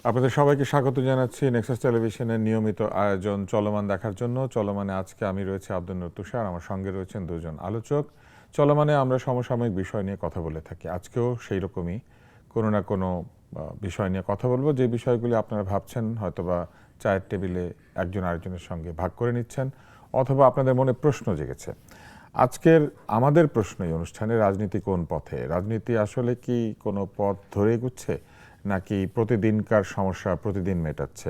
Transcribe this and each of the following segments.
আপনাদের সবাইকে স্বাগত জানাচ্ছি নেক্সাস টেলিভিশনের নিয়মিত আয়োজন চলমান দেখার জন্য। চলমানে আজকে আমি রয়েছে আব্দুল নূর তুষার, আমার সঙ্গে রয়েছেন দুজন আলোচক। চলমানে আমরা সমসাময়িক বিষয় নিয়ে কথা বলে থাকি, আজকেও সেই রকমই কোনো না কোনো বিষয় নিয়ে কথা বলবো, যে বিষয়গুলি আপনারা ভাবছেন হয়তোবা চায়ের টেবিলে একজন আরেকজনের সঙ্গে ভাগ করে নিচ্ছেন, অথবা আপনাদের মনে প্রশ্ন জেগেছে। আজকের আমাদের প্রশ্ন এই অনুষ্ঠানে, রাজনীতি কোন পথে? রাজনীতি আসলে কি কোনো পথ ধরে এগুচ্ছে, নাকি প্রতিদিনকার সমস্যা প্রতিদিন মেটাচ্ছে?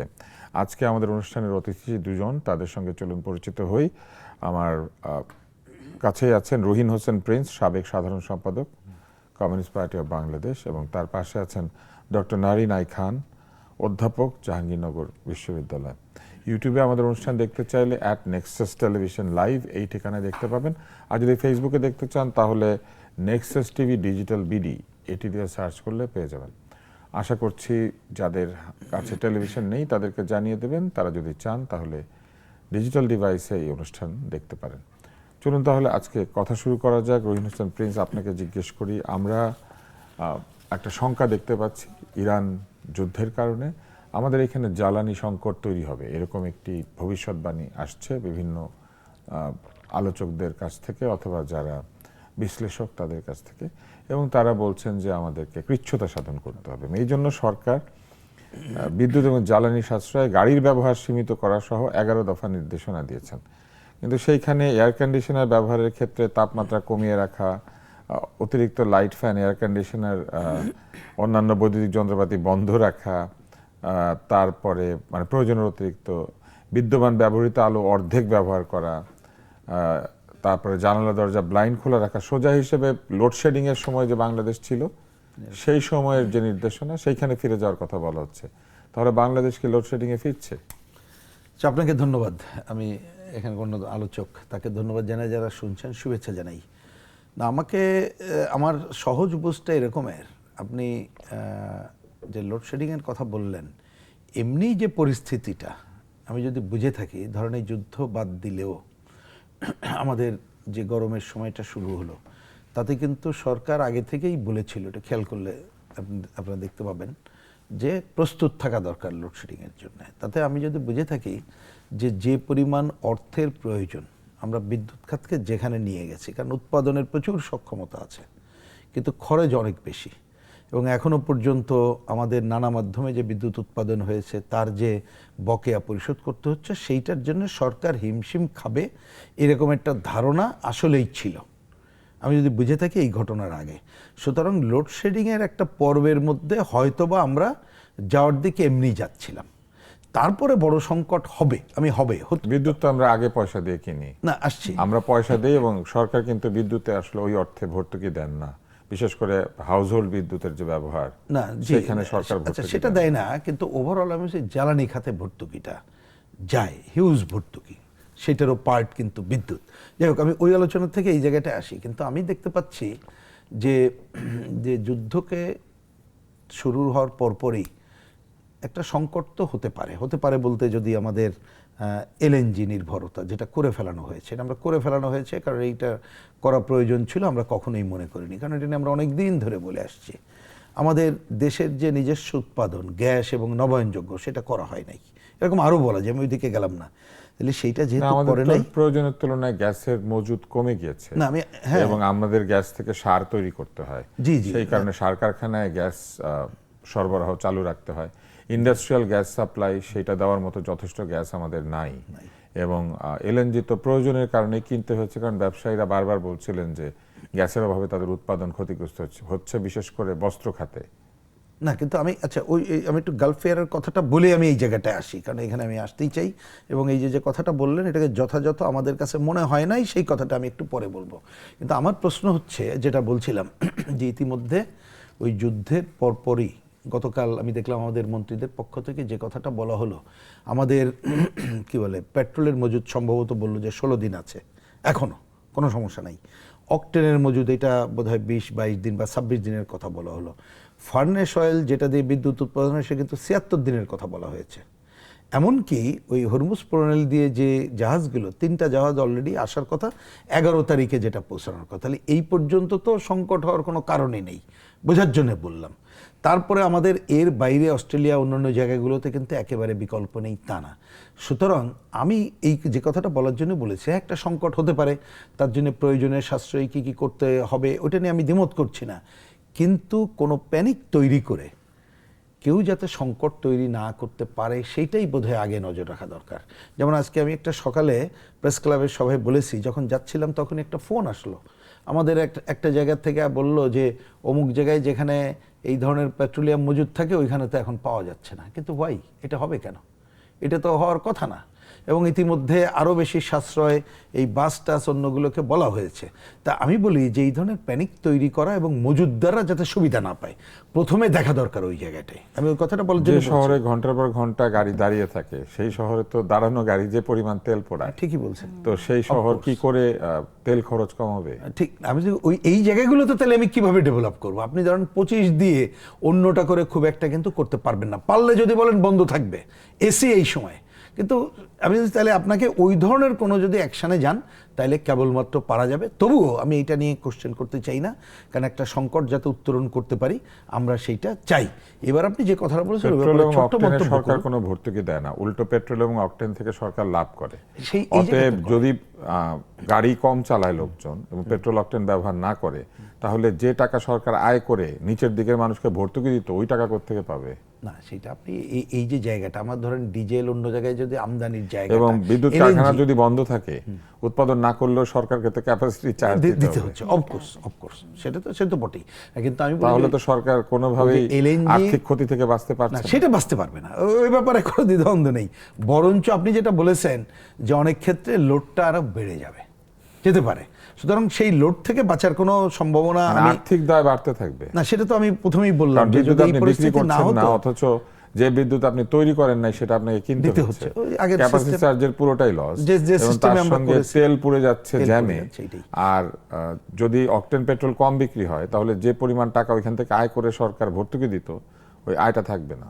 আজকে আমাদের অনুষ্ঠানের অতিথি দুজন, তাদের সঙ্গে চলুন পরিচিত হই। আমার কাছেই আছেন রহিন হোসেন প্রিন্স, সাবেক সাধারণ সম্পাদক কমিউনিস্ট পার্টি অফ বাংলাদেশ, এবং তার পাশে আছেন ডক্টর নারিন আই খান, অধ্যাপক, জাহাঙ্গীরনগর বিশ্ববিদ্যালয়। ইউটিউবে আমাদের অনুষ্ঠান দেখতে চাইলে @নেক্সাস টেলিভিশন লাইভ এই ঠিকানায় দেখতে পাবেন। আর যদি ফেসবুকে দেখতে চান তাহলে নেক্সাস টিভি ডিজিটাল বিডি এটি দিয়ে সার্চ করলে পেয়ে যাবেন। আশা করছি যাদের কাছে টেলিভিশন নেই তাদেরকে জানিয়ে দেবেন, তারা যদি চান তাহলে ডিজিটাল ডিভাইসে এই অনুষ্ঠান দেখতে পারেন। চলুন তাহলে আজকে কথা শুরু করা যাক। রহিন হোসেন প্রিন্স, আপনাকে জিজ্ঞেস করি, আমরা একটা শঙ্কা দেখতে পাচ্ছি ইরান যুদ্ধের কারণে আমাদের এখানে জ্বালানি সংকট তৈরি হবে, এরকম একটি ভবিষ্যৎবাণী আসছে বিভিন্ন আলোচকদের কাছ থেকে অথবা যারা বিশ্লেষক তাদের কাছ থেকে, এবং তারা বলছেন যে আমাদেরকে কৃচ্ছ্রতা সাধন করতে হবে। এই জন্য সরকার বিদ্যুৎ এবং জ্বালানি সাশ্রয়, গাড়ির ব্যবহার সীমিত করা সহ 11 দফা নির্দেশনা দিয়েছেন। কিন্তু সেইখানে এয়ার কন্ডিশনার ব্যবহারের ক্ষেত্রে তাপমাত্রা কমিয়ে রাখা, অতিরিক্ত লাইট, ফ্যান, এয়ার কন্ডিশনার, অন্যান্য বৈদ্যুতিক যন্ত্রপাতি বন্ধ রাখা, তারপরে মানে প্রয়োজনের অতিরিক্ত বিদ্যমান ব্যবহৃত আলো অর্ধেক ব্যবহার করা, তারপরে জানালা দরজা ব্লাইন্ড খোলা রাখা, সোজা হিসেবে লোডশেডিং এর সময় যে বাংলাদেশ ছিল সেই সময়ের যে নির্দেশনা, সেইখানে ফিরে যাওয়ার কথা বলা হচ্ছে। তাহলে বাংলাদেশ কি লোডশেডিং এ ফিরছে? আপনাকে ধন্যবাদ। আমি এখানে কোনো আলোচক, তাকে ধন্যবাদ জানাই, যারা শুনছেন শুভেচ্ছা জানাই। না, আমাকে আমার সহজ বুঝটা এরকমের, আপনি যে লোডশেডিংয়ের কথা বললেন, এমনি যে পরিস্থিতিটা আমি যদি বুঝে থাকি, ধরেন এই যুদ্ধ বাদ দিলেও আমাদের যে গরমের সময়টা শুরু হলো, তাতে কিন্তু সরকার আগে থেকেই বলেছিল, এটা খেয়াল করলে আপনারা দেখতে পাবেন যে প্রস্তুত থাকা দরকার লোডশেডিংয়ের জন্য। তাতে আমি যদি বুঝে থাকি যে পরিমাণ অর্থের প্রয়োজন আমরা বিদ্যুৎ খাতকে যেখানে নিয়ে গেছি, কারণ উৎপাদনের প্রচুর সক্ষমতা আছে কিন্তু খরচ অনেক বেশি, এবং এখনও পর্যন্ত আমাদের নানা মাধ্যমে যে বিদ্যুৎ উৎপাদন হয়েছে তার যে বকেয়া পরিশোধ করতে হচ্ছে, সেইটার জন্য সরকার হিমশিম খাবে এরকম একটা ধারণা আসলেই ছিল আমি যদি বুঝে থাকি এই ঘটনার আগে। সুতরাং লোডশেডিংয়ের একটা পর্বের মধ্যে হয়তোবা আমরা যাওয়ার দিকে এমনি যাচ্ছিলাম, তারপরে বড় সংকট হবে, বিদ্যুৎ তো আমরা আগে পয়সা দিয়ে কিনি না, আসছি, আমরা পয়সা দিই, এবং সরকার কিন্তু বিদ্যুতে আসলে ওই অর্থে ভর্তুকি দেন না, বিশেষ করে হাউসহোল্ড বিদ্যুতের যে ব্যবহার না, সেখানে সরকার আচ্ছা সেটা দেয় না, কিন্তু ওভারঅল আমি জ্বালানি খাতে ভর্তুকিটা যায়, হিউজ ভর্তুকি, সেটারও পার্ট কিন্তু বিদ্যুৎ। যাই হোক, আমি ওই আলোচনা থেকে এই জায়গাটায় আসি। কিন্তু আমি দেখতে পাচ্ছি যে যুদ্ধকে শুরু হওয়ার পরপরই একটা সংকট তো হতে পারে বলতে, যদি আমাদের এলএনজি নির্ভরতা যেটা করে ফেলানো হয়েছে, এটা আমরা করে ফেলানো হয়েছে কারণ এইটা করা প্রয়োজন ছিল, আমরা কখনোই মনে করিনি, কারণ এটা নিয়ে আমরা অনেক দিন ধরে বলে আসছি। আমাদের দেশের যে নিজস্ব উৎপাদন গ্যাস এবং নবায়নযোগ্য, সেটা করা হয় নাই, এরকম আরও বলা যায়, আমি ওই দিকে গেলাম না। তাহলে সেইটা যেহেতু করে নাই, প্রয়োজনের তুলনায় গ্যাসের মজুদ কমে গিয়েছে, না আমি হ্যাঁ, এবং আমাদের গ্যাস থেকে সার তৈরি করতে হয়, জি জি, সেই কারণে সার কারখানায় গ্যাস সরবরাহ চালু রাখতে হয়। ইন্ডাস্ট্রিয়াল গ্যাস সাপ্লাই, সেটা দেওয়ার মতো যথেষ্ট গ্যাস আমাদের নাই, এবং এলএনজি তো প্রয়োজনের কারণে কিনতে হচ্ছে, কারণ ব্যবসায়ীরা বারবার বলছিলেন যে গ্যাসের অভাবে তাদের উৎপাদন ক্ষতিগ্রস্ত হচ্ছে, বিশেষ করে বস্ত্র খাতে। না, কিন্তু আমি আচ্ছা আমি একটু গালফ ফেয়ারের কথাটা বলে আমি এই জায়গাটায় আসি, কারণ এখানে আমি আসতেই চাই, এবং এই যে কথাটা বললেন এটাকে যথাযথ আমাদের কাছে মনে হয় নাই, সেই কথাটা আমি একটু পরে বলবো। কিন্তু আমার প্রশ্ন হচ্ছে, যেটা বলছিলাম, যে ইতিমধ্যে ওই যুদ্ধের পরপরই গতকাল আমি দেখলাম আমাদের মন্ত্রীদের পক্ষ থেকে যে কথাটা বলা হলো, আমাদের কি বলে পেট্রোলের মজুদ সম্ভবত বললো যে 16 দিন আছে, এখনও কোনো সমস্যা নাই। অকটেনের মজুদ এটা বোধহয় 20-22 দিন বা 26 দিনের কথা বলা হলো। ফার্নেস অয়েল যেটা দিয়ে বিদ্যুৎ উৎপাদন হয়, সে কিন্তু 76 দিনের কথা বলা হয়েছে। এমনকি ওই হরমুজ প্রণালী দিয়ে যে জাহাজগুলো 3টা জাহাজ অলরেডি আসার কথা 11 তারিখে যেটা পৌঁছানোর কথা, তাহলে এই পর্যন্ত তো সংকট হওয়ার কোনো কারণই নেই, বোঝার জন্য বললাম। তারপরে আমাদের এর বাইরে অস্ট্রেলিয়া অন্যান্য জায়গাগুলোতে কিন্তু একেবারে বিকল্প নেই তা না। সুতরাং আমি এই যে কথাটা বলার জন্য বলেছি, একটা সংকট হতে পারে, তার জন্য প্রয়োজনীয় সাশ্রয়ী কী কী করতে হবে ওটা নিয়ে আমি দ্বিমত করছি না, কিন্তু কোনো প্যানিক তৈরি করে কেউ যাতে সংকট তৈরি না করতে পারে সেইটাই বোধহয় আগে নজর রাখা দরকার। যেমন আজকে আমি একটা সকালে প্রেস ক্লাবের সভায় বলেছি, যখন যাচ্ছিলাম তখন একটা ফোন আসলো আমাদের একটা জায়গা থেকে, বলল যে অমুক জায়গায় যেখানে এই ধরনের পেট্রোলিয়াম মজুদ থাকে ওইখানে তো এখন পাওয়া যাচ্ছে না। কিন্তু ভাই, এটা হবে কেন? এটা তো হওয়ার কথা না। এবং ইতিমধ্যে আরও বেশি সাশ্রয় এই বাস টাস অন্যগুলোকে বলা হয়েছে। তা আমি বলি যে এই ধরনের প্যানিক তৈরি করা এবং মজুদদাররা যাতে সুবিধা না পায়, প্রথমে দেখা দরকার ওই জায়গাটায়। আমি ওই কথাটা বলার জন্য যে শহরে ঘন্টার পর ঘন্টা গাড়ি দাঁড়িয়ে থাকে, সেই শহরে তো দাঁড়ানো গাড়ি যে পরিমাণ তেল পোড়ায়, ঠিকই বলছেন, তো সেই শহর কি করে তেল খরচ কমাবে? ঠিক। আমি যে এই জায়গাগুলোতে তাহলে আমি কিভাবে ডেভেলপ করব? আপনি ধরেন 25 দিয়ে অন্যটা করে খুব একটা কিন্তু করতে পারবেন না। পারলে যদি বলেন বন্ধ থাকবে এসি এই সময়, কিন্তু আমি যদি তাহলে আপনাকে ওই ধরনের কোনো যদি অ্যাকশানে যান তাহলে কেবলমাত্র পারা যাবে। তবুও আমি এটা নিয়ে কোশ্চেন করতে চাই না, কারণ একটা সংকট যাতে উত্তরণ করতে পারি আমরা সেইটা চাই। এবার আপনি যে কথাটা বলেছেন সরকার কোনো ভর্তুকি দেয় না, উল্টো পেট্রোল এবং অকটেন থেকে সরকার লাভ করে। সেই অতএব যদি গাড়ি কম চালায় লোকজন এবং পেট্রোল অকটেন ব্যবহার না করে, তাহলে যে টাকা সরকার আয় করে নিচের দিকের মানুষকে ভর্তুকি দিত, ওই টাকা কোত্থেকে পাবে? না, সেটা আপনি এই যে জায়গাটা আমার ধরেন ডিজেল অন্য জায়গায় যদি আমদানির জায়গা এবং বিদ্যুৎ কারখানা যদি বন্ধ থাকে, উৎপাদন না করলেও সরকারকে তো ক্যাপাসিটি চার্জ দিতে হচ্ছে, অফকোর্স সেটা তো বটেই। কিন্তু আমি তাহলে তো সরকার কোনোভাবেই আর্থিক ক্ষতি থেকে বাঁচতে পারছে না। সেটা বাঁচতে পারবে না, ওই ব্যাপারে কোনো দ্বিধাদ্বন্দ্ব নেই। বরঞ্চ আপনি যেটা বলেছেন যে অনেক ক্ষেত্রে লোডটা আরো বেড়ে যেতে পারে। সুতরাং সেই লোড থেকে বাঁচার কোনো সম্ভাবনা, আর্থিক দায় বাড়তে থাকবে না, সেটা তো আমি প্রথমেই বললাম যে যদি এই পরিস্থিতি না হতো, অথচ যে বিদ্যুৎ আপনি তৈরি করেন নাই সেটা আপনাকে কিনতে হচ্ছে, ক্যাপাসিটি চার্জের পুরোটাই লস, এবং তার সঙ্গে তেল পুড়ে যাচ্ছে জ্যামে। আর যদি অকটেন পেট্রোল কম বিক্রি হয়, তাহলে যে পরিমাণ টাকা ওইখান থেকে আয় করে সরকার ভর্তুকি দিত, ওই আয়টা থাকবে না।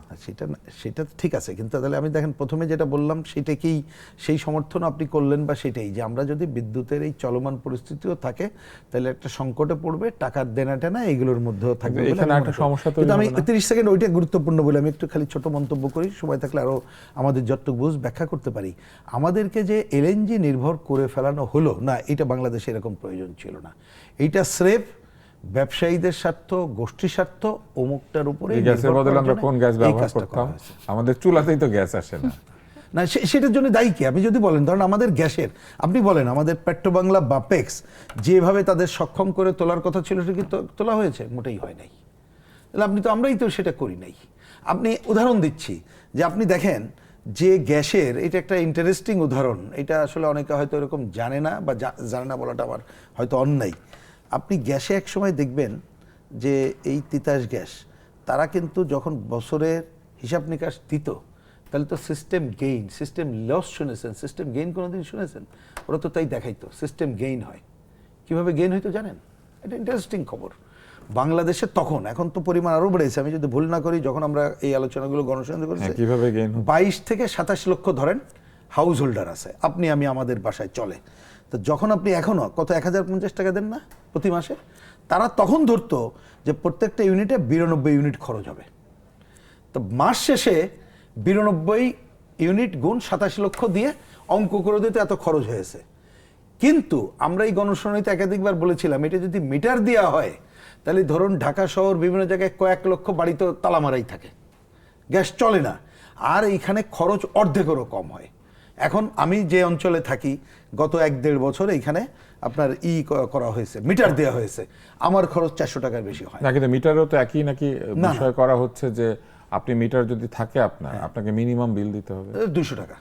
সেটা ঠিক আছে, কিন্তু তাহলে আমি দেখেন প্রথমে যেটা বললাম সেটাকেই সেই সমর্থন আপনি করলেন, বা সেটাই যে আমরা যদি বিদ্যুতের এই চলমান পরিস্থিতিও থাকে তাহলে একটা সংকটে পড়বে, টাকার দেনা টেনা এইগুলোর মধ্যেও থাকবে। এখানে একটা সমস্যা তৈরি হবে। আমি 30 সেকেন্ড ওইটা গুরুত্বপূর্ণ বলে আমি একটু খালি ছোট মন্তব্য করি, সময় থাকলে আরো আমাদের যতটুকু বুঝ ব্যাখ্যা করতে পারি। আমাদেরকে যে এলএনজি নির্ভর করে ফেলানো হলো না, এটা বাংলাদেশে এরকম প্রয়োজন ছিল না। এইটা স্রেফ ব্যবসায়ীদের স্বার্থ, গোষ্ঠী স্বার্থ, অমুকটার উপরে। গ্যাসের বদলে আমরা কোন গ্যাস ব্যবহার করতাম? আমাদের চুলাতেই তো গ্যাস আসে না। না, সেটার জন্য দায়ী কি? আপনি যদি বলেন ধরেন আমাদের গ্যাসের, আপনি বলেন আমাদের পেট্রোবাংলা বা পেক্স যেভাবে তাদের সক্ষম করে তোলার কথা ছিল সেটা কি তোলা হয়েছে? মোটেই হয় নাই। তাহলে আমরাই তো সেটা করি নাই। আপনি উদাহরণ দিচ্ছি যে আপনি দেখেন যে গ্যাসের, এটা একটা ইন্টারেস্টিং উদাহরণ, এটা আসলে অনেকে হয়তো এরকম জানে না, বা জানে না বলাটা আমার হয়তো অন্যায়। আপনি গ্যাসে এক সময় দেখবেন যে এই তিতাস গ্যাস, তারা কিন্তু যখন বছরের হিসাব নিকাশ দিত, তাহলে তো সিস্টেম গেইন, সিস্টেম লস শুনেছেন? সিস্টেম গেইন কোনোদিন শুনেছেন? ওরা তো তাই দেখাইতো সিস্টেম গেইন হয়। কিভাবে গেইন হইতো জানেন? এটা ইন্টারেস্টিং খবর। বাংলাদেশে তখন, এখন তো পরিমাণ আরো বেড়েছে, আমি যদি ভুল না করি, যখন আমরা এই আলোচনাগুলো গণশুনানি করেছি, কিভাবে গেইন 22 থেকে 27 লক্ষ ধরেন হাউস হোল্ডার আছে, আপনি আমি আমাদের বাসায় চলে। তো যখন আপনি এখনো কত 1050 টাকা দেন না প্রতি মাসে, তারা তখন ধরতো যে প্রত্যেকটা ইউনিটে 92 ইউনিট খরচ হবে। তো মাস শেষে 92 ইউনিট গুণ 27 লক্ষ দিয়ে অঙ্ক করে দিতে এত খরচ হয়েছে। কিন্তু আমরা এই গণশুনানিতে একাধিকবার বলেছিলাম, এটা যদি মিটার দেওয়া হয় তাহলে ধরুন ঢাকা শহর বিভিন্ন জায়গায় কয়েক লক্ষ বাড়িতে তালা মারাই থাকে, গ্যাস চলে না, আর এইখানে খরচ অর্ধেকেরও কম হয়। এখন আমি যে অঞ্চলে থাকি, গত 1-1.5 বছর এইখানে আপনার করা হয়েছে, মিটার দেওয়া হয়েছে, আমার খরচ 400 টাকার বেশি হয় না। কিন্তু মিটারও তো একই নাকি বিষয় করা হচ্ছে যে আপনি মিটার যদি থাকে আপনাকে মিনিমাম বিল দিতে হবে 200 টাকা।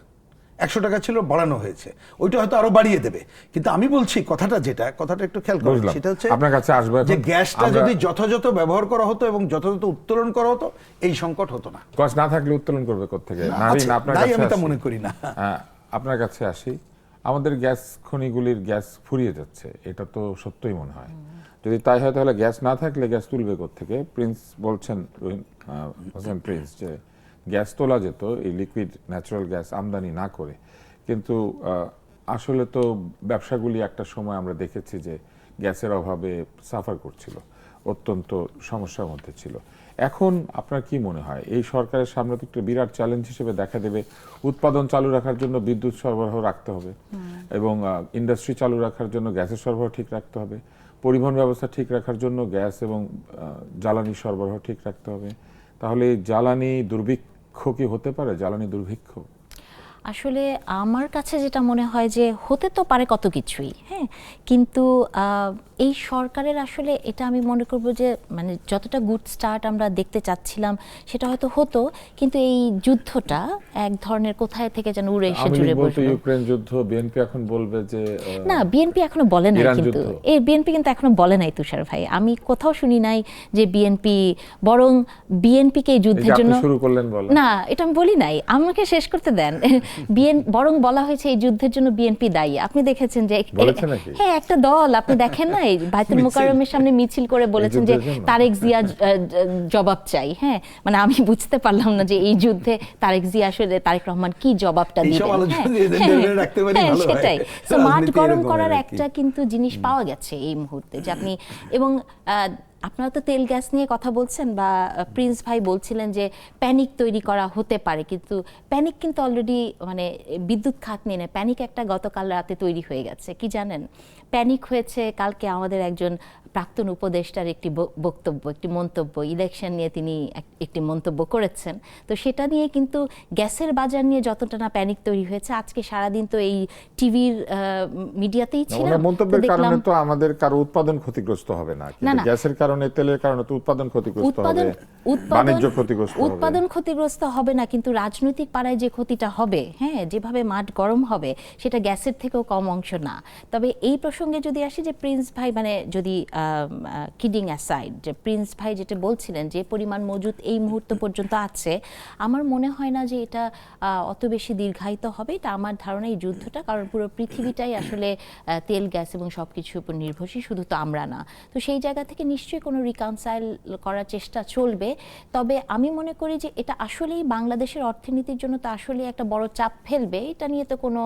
100 টাকা ছিল, বাড়ানো হয়েছে, ওইটা হয়তো আরো বাড়িয়ে দেবে। কিন্তু আমি বলছি কথাটা একটু খেয়াল করুন, সেটা হচ্ছে আপনার কাছে আসবে যে গ্যাসটা যদি যথাযথ ব্যবহার করা হতো এবং যথাযথ উত্তোলন করা হতো, এই সংকট হতো না। গ্যাস না থাকলে উত্তোলন করবে কোত্থেকে? আমি তা মনে করি না। আপনার কাছে আসি, আমাদের গ্যাস খনিগুলির গ্যাস ফুরিয়ে যাচ্ছে, এটা তো সত্যই মনে হয়। যদি তাই হয় তাহলে গ্যাস না থাকলে গ্যাস তুলবে কোত্থেকে? প্রিন্স বলছেন, হোসেন প্রিন্স, যে গ্যাস তোলা যেত এই লিকুইড ন্যাচারাল গ্যাস আমদানি না করে, কিন্তু আসলে তো ব্যবসাগুলি একটা সময় আমরা দেখেছি যে গ্যাসের অভাবে সাফার করছিল, অত্যন্ত সমস্যার মধ্যে ছিল। এখন আপনার কি মনে হয় এই সরকারের সামনে তো একটা বিরাট চ্যালেঞ্জ হিসেবে দেখা দেবে, উৎপাদন চালু রাখার জন্য বিদ্যুৎ সরবরাহ রাখতে হবে এবং ইন্ডাস্ট্রি চালু রাখার জন্য গ্যাসের সরবরাহ ঠিক রাখতে হবে, পরিবহন ব্যবস্থা ঠিক রাখার জন্য গ্যাস এবং জ্বালানি সরবরাহ ঠিক রাখতে হবে। তাহলে জ্বালানি দুর্ভিক্ষ কি হতে পারে? জ্বালানি দুর্ভিক্ষ আসলে আমার কাছে যেটা মনে হয় যে হতে তো পারে কত কিছুই, হ্যাঁ, কিন্তু এই সরকারের আসলে এটা আমি মনে করব যে মানে যতটা গুড স্টার্ট আমরা দেখতে চাচ্ছিলাম সেটা হয়তো হতো, কিন্তু এই যুদ্ধটা এক ধরনের কোথায় থেকে যেন উড়ে এসে জুড়ে বসলো। ইউক্রেন যুদ্ধ, বিএনপি এখন বলবে যে না, বিএনপি এখনো বলে নাই, কিন্তু এই বিএনপি কিন্তু এখনো বলে নাই তুষার ভাই, আমি কোথাও শুনি নাই যে বিএনপি, বরং বিএনপিকে এই যুদ্ধের জন্য শুরু করলেন বলা। না, এটা আমি বলি নাই, আমাকে শেষ করতে দেন। বরং বলা হয়েছে এই যুদ্ধের জন্য বিএনপি দায়ী। আপনি দেখেছেন যে হ্যাঁ একটা দল, আপনি দেখেন না বাইতুল মোকাররমের সামনে মিছিল করে বলেছেন যে তারেক জিয়া জবাব চাই। হ্যাঁ, মানে আমি বুঝতে পারলাম না যে এই যুদ্ধে তারেক জিয়া আসলে তারেক রহমান কি জবাবটা দিবেন। সেটাই, তো মাঠ গরম করার একটা কিন্তু জিনিস পাওয়া গেছে এই মুহূর্তে যে আপনি, এবং আপনারা তো তেল গ্যাস নিয়ে কথা বলছেন বা প্রিন্স ভাই বলছিলেন যে প্যানিক তৈরি করা হতে পারে, কিন্তু প্যানিক কিন্তু অলরেডি মানে বিদ্যুৎ খাত নিয়ে নেয়, প্যানিক একটা গতকাল রাতে তৈরি হয়ে গেছে। কি জানেন, প্যানিক হয়েছে কালকে আমাদের একজন প্রাক্তন উপদেষ্টার একটি বক্তব্য, একটি মন্তব্য, ইলেকশন নিয়ে তিনি একটি মন্তব্য করেছেন। তো সেটা নিয়ে কিন্তু গ্যাসের বাজার নিয়ে যতটা না প্যানিক তৈরি হয়েছে, আজকে সারাদিন তো এই টিভির মিডিয়াতেই ছিলাম, মন্তব্যের কারণে তো আমাদের কারো উৎপাদন ক্ষতিগ্রস্ত হবে না, কিন্তু গ্যাসের কারণে, তেলের কারণে তো উৎপাদন ক্ষতিগ্রস্ত হবে, বাণিজ্য ক্ষতিগ্রস্ত হবে। উৎপাদন ক্ষতিগ্রস্ত হবে না, কিন্তু রাজনৈতিক পাড়ায় যে ক্ষতিটা হবে, হ্যাঁ, যেভাবে মাঠ গরম হবে সেটা গ্যাসের থেকেও কম অংশ না। তবে এই প্রসঙ্গে যদি আসি যে প্রিন্স ভাই, মানে যদি কিডিং অ্যাসাইড, যে প্রিন্স ভাই যেটা বলছিলেন যে পরিমাণ মজুদ এই মুহূর্ত পর্যন্ত আছে, আমার মনে হয় না যে এটা অত বেশি দীর্ঘায়িত হবে। এটা আমার ধারণা এই যুদ্ধটা, কারণ পুরো পৃথিবীটাই আসলে তেল গ্যাস এবং সব কিছুর উপর নির্ভরশীল, শুধু তো আমরা না। তো সেই জায়গা থেকে নিশ্চয়ই কোনো রিকনসাইল করার চেষ্টা চলবে। তবে আমি মনে করি যে এটা আসলেই বাংলাদেশের অর্থনীতির জন্য তো আসলে একটা বড় চাপ ফেলবে, এটা নিয়ে তো কোনো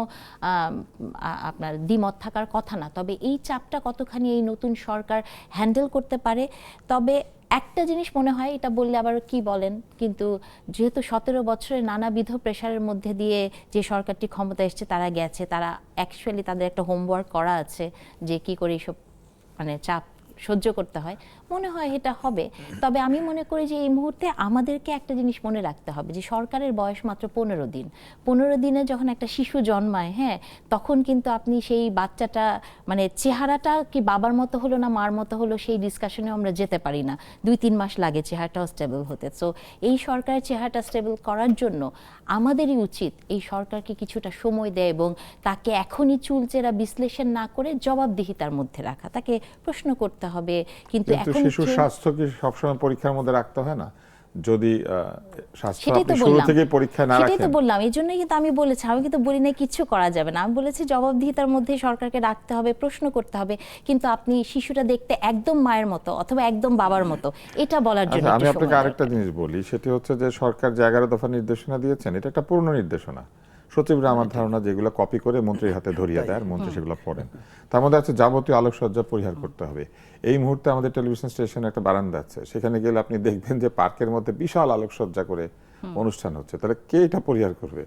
আপনার দ্বিমত থাকার কথা না। তবে এই চাপটা কতখানি এই নতুন সরকার হ্যান্ডেল করতে পারে। তবে একটা জিনিস মনে হয়, এটা বললে আবার কি বলেন, কিন্তু যেহেতু 17 বছরের নানাবিধ প্রেশারের মধ্যে দিয়ে যে সরকারটি ক্ষমতা এসছে, তারা গেছে, তারা অ্যাকচুয়ালি তাদের একটা হোমওয়ার্ক করা আছে যে কি করে এইসব মানে চাপ সহ্য করতে হয়, মনে হয় এটা হবে। তবে আমি মনে করি যে এই মুহূর্তে আমাদেরকে একটা জিনিস মনে রাখতে হবে যে সরকারের বয়স মাত্র 15 দিন। 15 দিনে যখন একটা শিশু জন্মায়, হ্যাঁ, তখন কিন্তু আপনি সেই বাচ্চাটা মানে চেহারাটা কি বাবার মতো হলো না মার মতো হলো, সেই ডিসকাশনে আমরা যেতে পারি না। 2-3 মাস লাগে চেহারাটাও স্টেবল হতে। সো এই সরকারের চেহারাটা স্টেবল করার জন্য আমাদেরই উচিত এই সরকারকে কিছুটা সময় দেয় এবং তাকে এখনই চুলচেরা বিশ্লেষণ না করে জবাবদিহিতার মধ্যে রাখা, তাকে প্রশ্ন করতে হবে। কিন্তু এখন শিশুর স্বাস্থ্য কি সবসময় পরীক্ষার মধ্যে রাখতে হয় না? যদি স্বাস্থ্য আপনি শুরু থেকে পরীক্ষা না রাখেন, সেটাই তো বললাম, এই জন্যই কিন্তু আমি বলেছি, আমি কিন্তু বলি না কিছু করা যাবে না, আমি বলেছি জবাবদিহিতার মধ্যে সরকারকে রাখতে হবে, প্রশ্ন করতে হবে। কিন্তু আপনি শিশুটা দেখতে একদম মায়ের মতো অথবা একদম বাবার মতো, এটা বলার জন্য আমি আপনাকে আরেকটা জিনিস বলি, সেটি হচ্ছে যে সরকার যে 11 দফা নির্দেশনা দিয়েছেন, এটা একটা পুরনো নির্দেশনা। সচিবরা আমার ধারণা যেগুলো কপি করে মন্ত্রীর হাতে ধরিয়ে দেয় আর মন্ত্রী সেগুলো পড়েন। তার মধ্যে আছে যাবতীয় আলোকসজ্জা পরিহার করতে হবে। এই মুহূর্তে আমাদের টেলিভিশন স্টেশনে একটা বারান্দা আছে, সেখানে গেলে আপনি দেখবেন যে পার্কের মধ্যে বিশাল আলোকসজ্জা করে অনুষ্ঠান হচ্ছে। তাহলে কে এটা পরিহার করবে?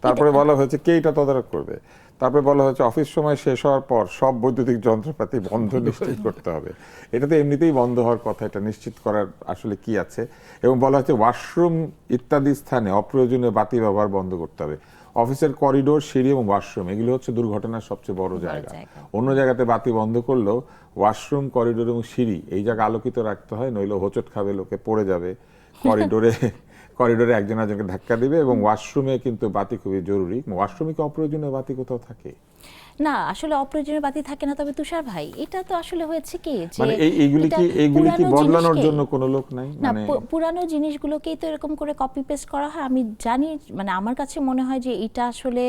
তারপরে বলা হয়েছে কে এটা তদারক করবে? তারপরে বলা হয়েছে অফিস সময় শেষ হওয়ার পর সব বৈদ্যুতিক যন্ত্রপাতি বন্ধ নিশ্চিত করতে হবে। এটা তো এমনিতেই বন্ধ হওয়ার কথা, এটা নিশ্চিত করার আসলে কি আছে? এবং বলা হচ্ছে ওয়াশরুম ইত্যাদি স্থানে অপ্রয়োজনীয় বাতি ব্যবহার বন্ধ করতে হবে। অফিসের করিডোর, সিঁড়ি এবং ওয়াশরুম, এগুলো হচ্ছে দুর্ঘটনার সবচেয়ে বড় জায়গা। অন্য জায়গাতে বাতি বন্ধ করলেও ওয়াশরুম, করিডোর এবং সিঁড়ি এই জায়গা আলোকিত রাখতে হয়, নইলে হোঁচট খাবে, লোকে পড়ে যাবে, করিডোরে একজন একজনকে ধাক্কা দিবে। এবং ওয়াশরুমে কিন্তু বাতি খুবই জরুরি। ওয়াশরুমে কি অপ্রয়োজনীয় বাতি কোথাও থাকে? না, আসলে অপ্রয়োজনীয় বাতি থাকে না। তবে তুষার ভাই, এটা তো আসলে হয়েছে কি যে মানে এইগুলি কি বদলানোর জন্য কোনো লোক নাই? মানে পুরানো জিনিসগুলোকেই তো এরকম করে কপি পেস্ট করা হয়। আমি জানি, মানে আমার কাছে মনে হয় যে এটা আসলে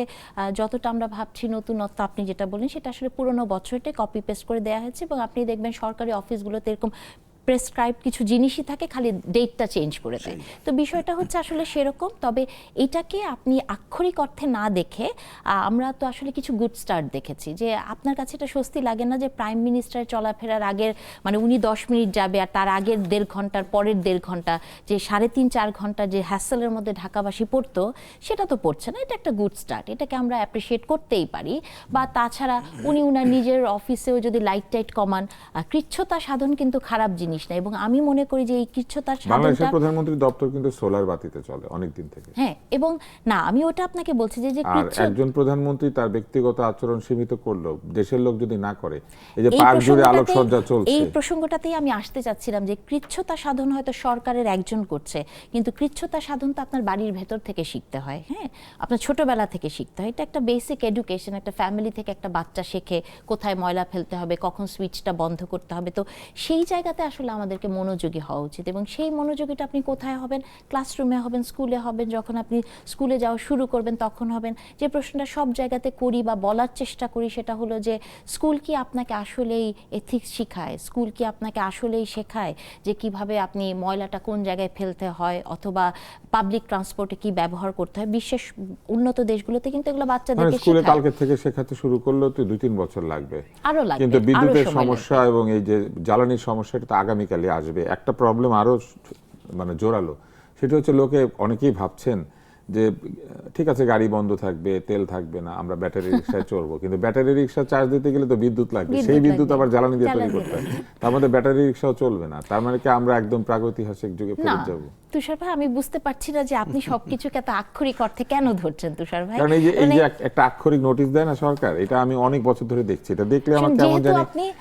যতটা আমরা ভাবছি নতুনত্ব, আপনি যেটা বলেন সেটা আসলে পুরনো বছরটাই কপি পেস্ট করে দেওয়া হয়েছে। এবং আপনি দেখবেন সরকারি অফিসগুলোতে এরকম প্রেসক্রাইব কিছু জিনিসই থাকে, খালি ডেটটা চেঞ্জ করে দেয়। তো বিষয়টা হচ্ছে আসলে সেরকম, তবে এটাকে আপনি আক্ষরিক অর্থে না দেখে আমরা তো আসলে কিছু গুড স্টার্ট দেখেছি। যে আপনার কাছে এটা স্বস্তি লাগে না যে প্রাইম মিনিস্টারের চলাফেরার আগের মানে উনি 10 মিনিট যাবে আর তার আগের 1.5 ঘন্টার পরের 1.5 ঘন্টা যে 3.5-4 ঘন্টা যে হ্যাসেলের মধ্যে ঢাকাবাসী পড়তো সেটা তো পড়ছে না। এটা একটা গুড স্টার্ট, এটাকে আমরা অ্যাপ্রিসিয়েট করতেই পারি। বা তাছাড়া উনি উনার নিজের অফিসেও যদি লাইট টাইট কমান, কৃচ্ছতা সাধন কিন্তু খারাপ জিনিস না, এবং আমি মনে করি যে এই কৃচ্ছতার বাংলাদেশের সাধনটা প্রধানমন্ত্রীর দপ্তর কিন্তু সোলার বাতিতে চলে অনেক দিন থেকে। হ্যাঁ, এবং না আমি ওটা আপনাকে বলছি যে আর একজন প্রধানমন্ত্রী তার ব্যক্তিগত আচরণ সীমিত করলো, দেশের লোক যদি না করে, এই যে এই পার্ক জুড়ে প্রসঙ্গটাতেই- আলোকসজ্জা চলছে, এই প্রসঙ্গটাতেই আমি আসতে চাচ্ছিলাম যে কৃচ্ছতা সাধন হয়তো সরকারের একজন করছে, কিন্তু কৃচ্ছতা সাধন তো আপনার বাড়ির ভেতর থেকে শিখতে হয়। হ্যাঁ, আপনার ছোটবেলা থেকে শিখতে হয়। এটা একটা বেসিক এডুকেশন, একটা ফ্যামিলি থেকে একটা বাচ্চা শেখে কোথায় ময়লা ফেলতে হবে, কখন সুইচটা বন্ধ করতে হবে। তো সেই জায়গাতে আসলে আমাদেরকে মনোযোগী হওয়া উচিত, এবং সেই মনোযোগীটা আপনি কোথায় হবেন? ক্লাসরুমে হবেন, স্কুলে হবেন, যখন আপনি স্কুলে যাওয়া শুরু করবেন তখন হবেন। যে প্রশ্নটা সব জায়গাতে করি বা বলার চেষ্টা করি সেটা হলো যে স্কুল কি আপনাকে আসলেই এথিক্স শেখায়? স্কুল কি আপনাকে আসলেই শেখায় যে কিভাবে আপনি ময়লাটা কোন জায়গায় ফেলতে হয়, অথবা পাবলিক ট্রান্সপোর্টে কি ব্যবহার করতে হয়? বিশেষ উন্নত দেশগুলোতে কিন্তু এগুলো বাচ্চাদেরকে স্কুলে শেখায়। কালকে থেকে শেখাতে শুরু করলেও তো 2-3 বছর লাগবে। আরো লাগবে, কিন্তু আরো বিদ্যুতের সময় সমস্যা এবং এই যে জ্বালানির সমস্যাটা তো আগামীকালই আসবে। একটা প্রবলেম আরো মানে জোরালো, সেটা হচ্ছে লোকে অনেকেই ভাবছেন যে ঠিক আছে গাড়ি বন্ধ থাকবে, তেল থাকবে না, আমরা ব্যাটারি রিক্সায় চলবো, কিন্তু ব্যাটারি রিক্সা চার্জ দিতে গেলে তো বিদ্যুৎ লাগবে, সেই বিদ্যুৎ আবার জ্বালানি দিয়ে তৈরি করতে হয়, তার মধ্যে ব্যাটারি রিক্সাও চলবে না। তার মানে কি আমরা একদম প্রাগৈতিহাসিক যুগে না ফেরত যাব? তুষার ভাই, আমি বুঝতে পারছি না যে আপনি সবকিছুকে এত আক্ষরিক অর্থে কেন ধরছেন তুষার ভাই। কারণ এই যে মানে একটা আক্ষরিক নোটিশ দেয় না সরকার, এটা আমি অনেক বছর ধরে দেখছি। এটা দেখলে আমার যেহেতু আপনি-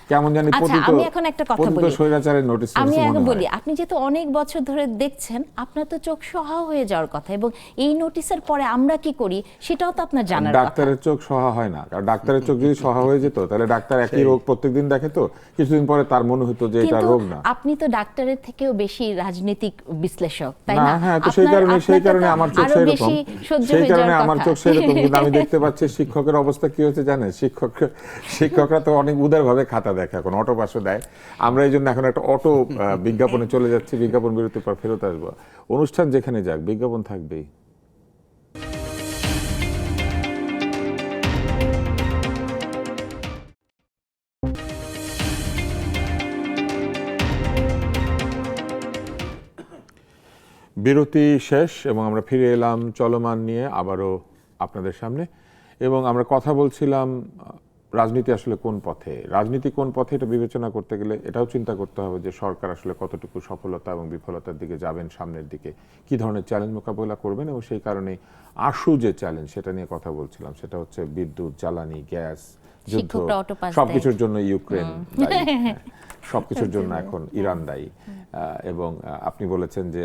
আচ্ছা, আমি এখন একটা কথা বলি। স্বৈরাচারের নোটিশ আমি আগে বলি, আপনি যেহেতু অনেক বছর ধরে দেখছেন, আপনার তো চোখ সহা হয়ে যাওয়ার কথা, এবং এই নোটিশের পরে আমরা কি করি সেটাও তো আপনার জানার কথা। ডাক্তারের চোখ সহা হয় না, কারণ ডাক্তারের চোখ যদি সহা হয়ে যেত তাহলে ডাক্তার একই রোগ প্রত্যেকদিন দেখে, তো কিছুদিন পরে তার মনে হতো যে এটা কিন্তু রোগ না। আপনি তো ডাক্তারের থেকেও বেশি রাজনৈতিক বিশ্লেষক, তাই না, না? হ্যাঁ, তো সেই কারণে আমার চোখ আরো সেরকম, বেশি সহ্য সেই হয়ে কারণে যাওয়ার আমার কথা। চোখ সেরকম। কিন্তু আমি দেখতে পাচ্ছি শিক্ষকের অবস্থা কি হচ্ছে জানেন? শিক্ষকরা তো অনেক উদারভাবে খাতা দেখে, এখন অটো পাশে দেয়। আমরা এই জন্য এখন একটা অটো বিজ্ঞাপনে চলে যাচ্ছি, বিজ্ঞাপন বিরতির পর ফেরত আসবো। অনুষ্ঠান যেখানে যাক বিজ্ঞাপন থাকবেই। বিরতি শেষ এবং আমরা ফিরে এলাম চলমান নিয়ে আবারও আপনাদের সামনে, এবং আমরা কথা বলছিলাম রাজনীতি আসলে কোন পথে। রাজনীতি কোন পথে এটা বিবেচনা করতে গেলে এটাও চিন্তা করতে হবে যে সরকার আসলে কতটুকু সফলতা এবং বিফলতার দিকে যাবেন, সামনের দিকে কি ধরনের চ্যালেঞ্জ মোকাবেলা করবেন, এবং সেই কারণে আশু যে চ্যালেঞ্জ সেটা নিয়ে কথা বলছিলাম, সেটা হচ্ছে বিদ্যুৎ, জ্বালানি, গ্যাস, যুদ্ধ, শিক্ষকরা অটো পাস সবকিছুর জন্য ইউক্রেন দায়ী, হ্যাঁ, সবকিছুর জন্য এখন ইরান দায়ী। এবং আপনি বলেছেন যে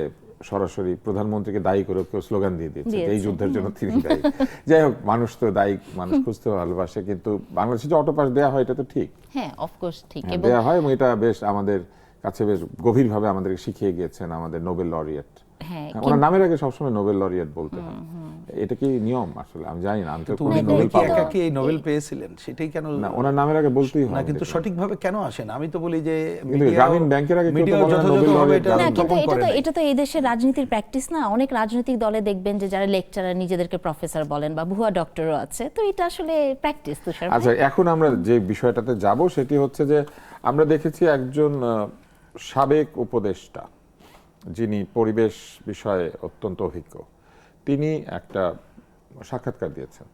সরাসরি প্রধানমন্ত্রীকে দায়ী করে কেউ স্লোগান দিয়ে দিয়েছে এই যুদ্ধের জন্য তিনি দায়ী। যাই হোক, মানুষ তো দায়ী, মানুষ খুঁজতে ভালোবাসে, কিন্তু বাংলাদেশে যে অটো পাস দেওয়া হয় এটা তো ঠিক, হ্যাঁ অফকোর্স ঠিক, হ্যাঁ, এবং দেওয়া হয়, এবং এটা বেশ আমাদের কাছে বেশ গভীরভাবে আমাদেরকে শিখিয়ে গিয়েছেন আমাদের নোবেল লরিয়েট। হ্যাঁ, ওনার নামের আগে সবসময় নোবেল লরিয়েট বলতে হয়, এটা কি নিয়ম আসলে আমি জানি না, আমি তো কোনো উনি নোবেল কি পাবো না। একাকি এই নোবেল পেয়েছিলেন সেটাই কেন না, ওনার নামের আগে বলতেই হয় না, কিন্তু সঠিকভাবে কেন আসে না? আমি তো বলি যে কিন্তু গ্রামীণ ব্যাংকের আগে কেউ তো বলে না নোবেল লরিয়েট না, গ্রামীণ কিন্তু ব্যাংক। এটা তো এই দেশের রাজনীতির প্র্যাকটিস না। অনেক রাজনৈতিক দলে দেখবেন যে যারা লেকচারার নিজেদেরকে প্রফেসর বলেন বা ভুয়া ডক্টরও আছে, তো এটা আসলে প্র্যাকটিস তুষার ভাই। আচ্ছা, এখন আমরা যে বিষয়টাতে যাব সেটি হচ্ছে যে আমরা দেখেছি একজন সাবেক উপদেষ্টা যিনি পরিবেশ বিষয়ে অত্যন্ত অভিজ্ঞ, তিনি একটা সাক্ষাৎকার দিয়েছেন,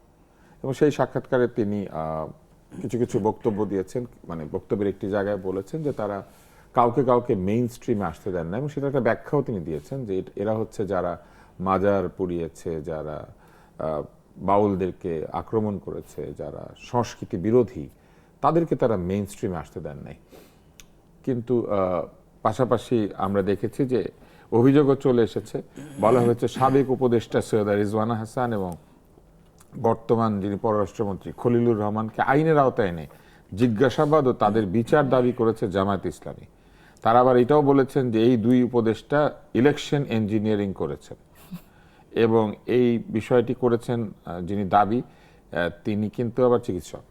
এবং সেই সাক্ষাৎকারে তিনি কিছু কিছু বক্তব্য দিয়েছেন। মানে বক্তব্যের একটি জায়গায় বলেছেন যে তারা কাউকে মেইন স্ট্রিমে আসতে দেন না, এবং সেটা একটা ব্যাখ্যাও তিনি দিয়েছেন যে এরা হচ্ছে যারা মাজার পুড়িয়েছে, যারা বাউলদেরকে আক্রমণ করেছে, যারা সংস্কৃতি বিরোধী, তাদেরকে তারা মেইন স্ট্রিমে আসতে দেন নাই। কিন্তু পাশাপাশি আমরা দেখেছি যে অভিযোগও চলে এসেছে, বলা হয়েছে সাবেক উপদেষ্টা সৈয়দা রিজওয়ানা হাসান এবং বর্তমান যিনি পররাষ্ট্রমন্ত্রী খলিলুর রহমানকে আইনের আওতায় এনে জিজ্ঞাসাবাদ ও তাদের বিচার দাবি করেছে জামায়াত ইসলামী। তারা আবার এটাও বলেছেন যে এই দুই উপদেষ্টা ইলেকশন ইঞ্জিনিয়ারিং করেছেন, এবং এই বিষয়টি করেছেন যিনি দাবি, তিনি কিন্তু আবার চিকিৎসক,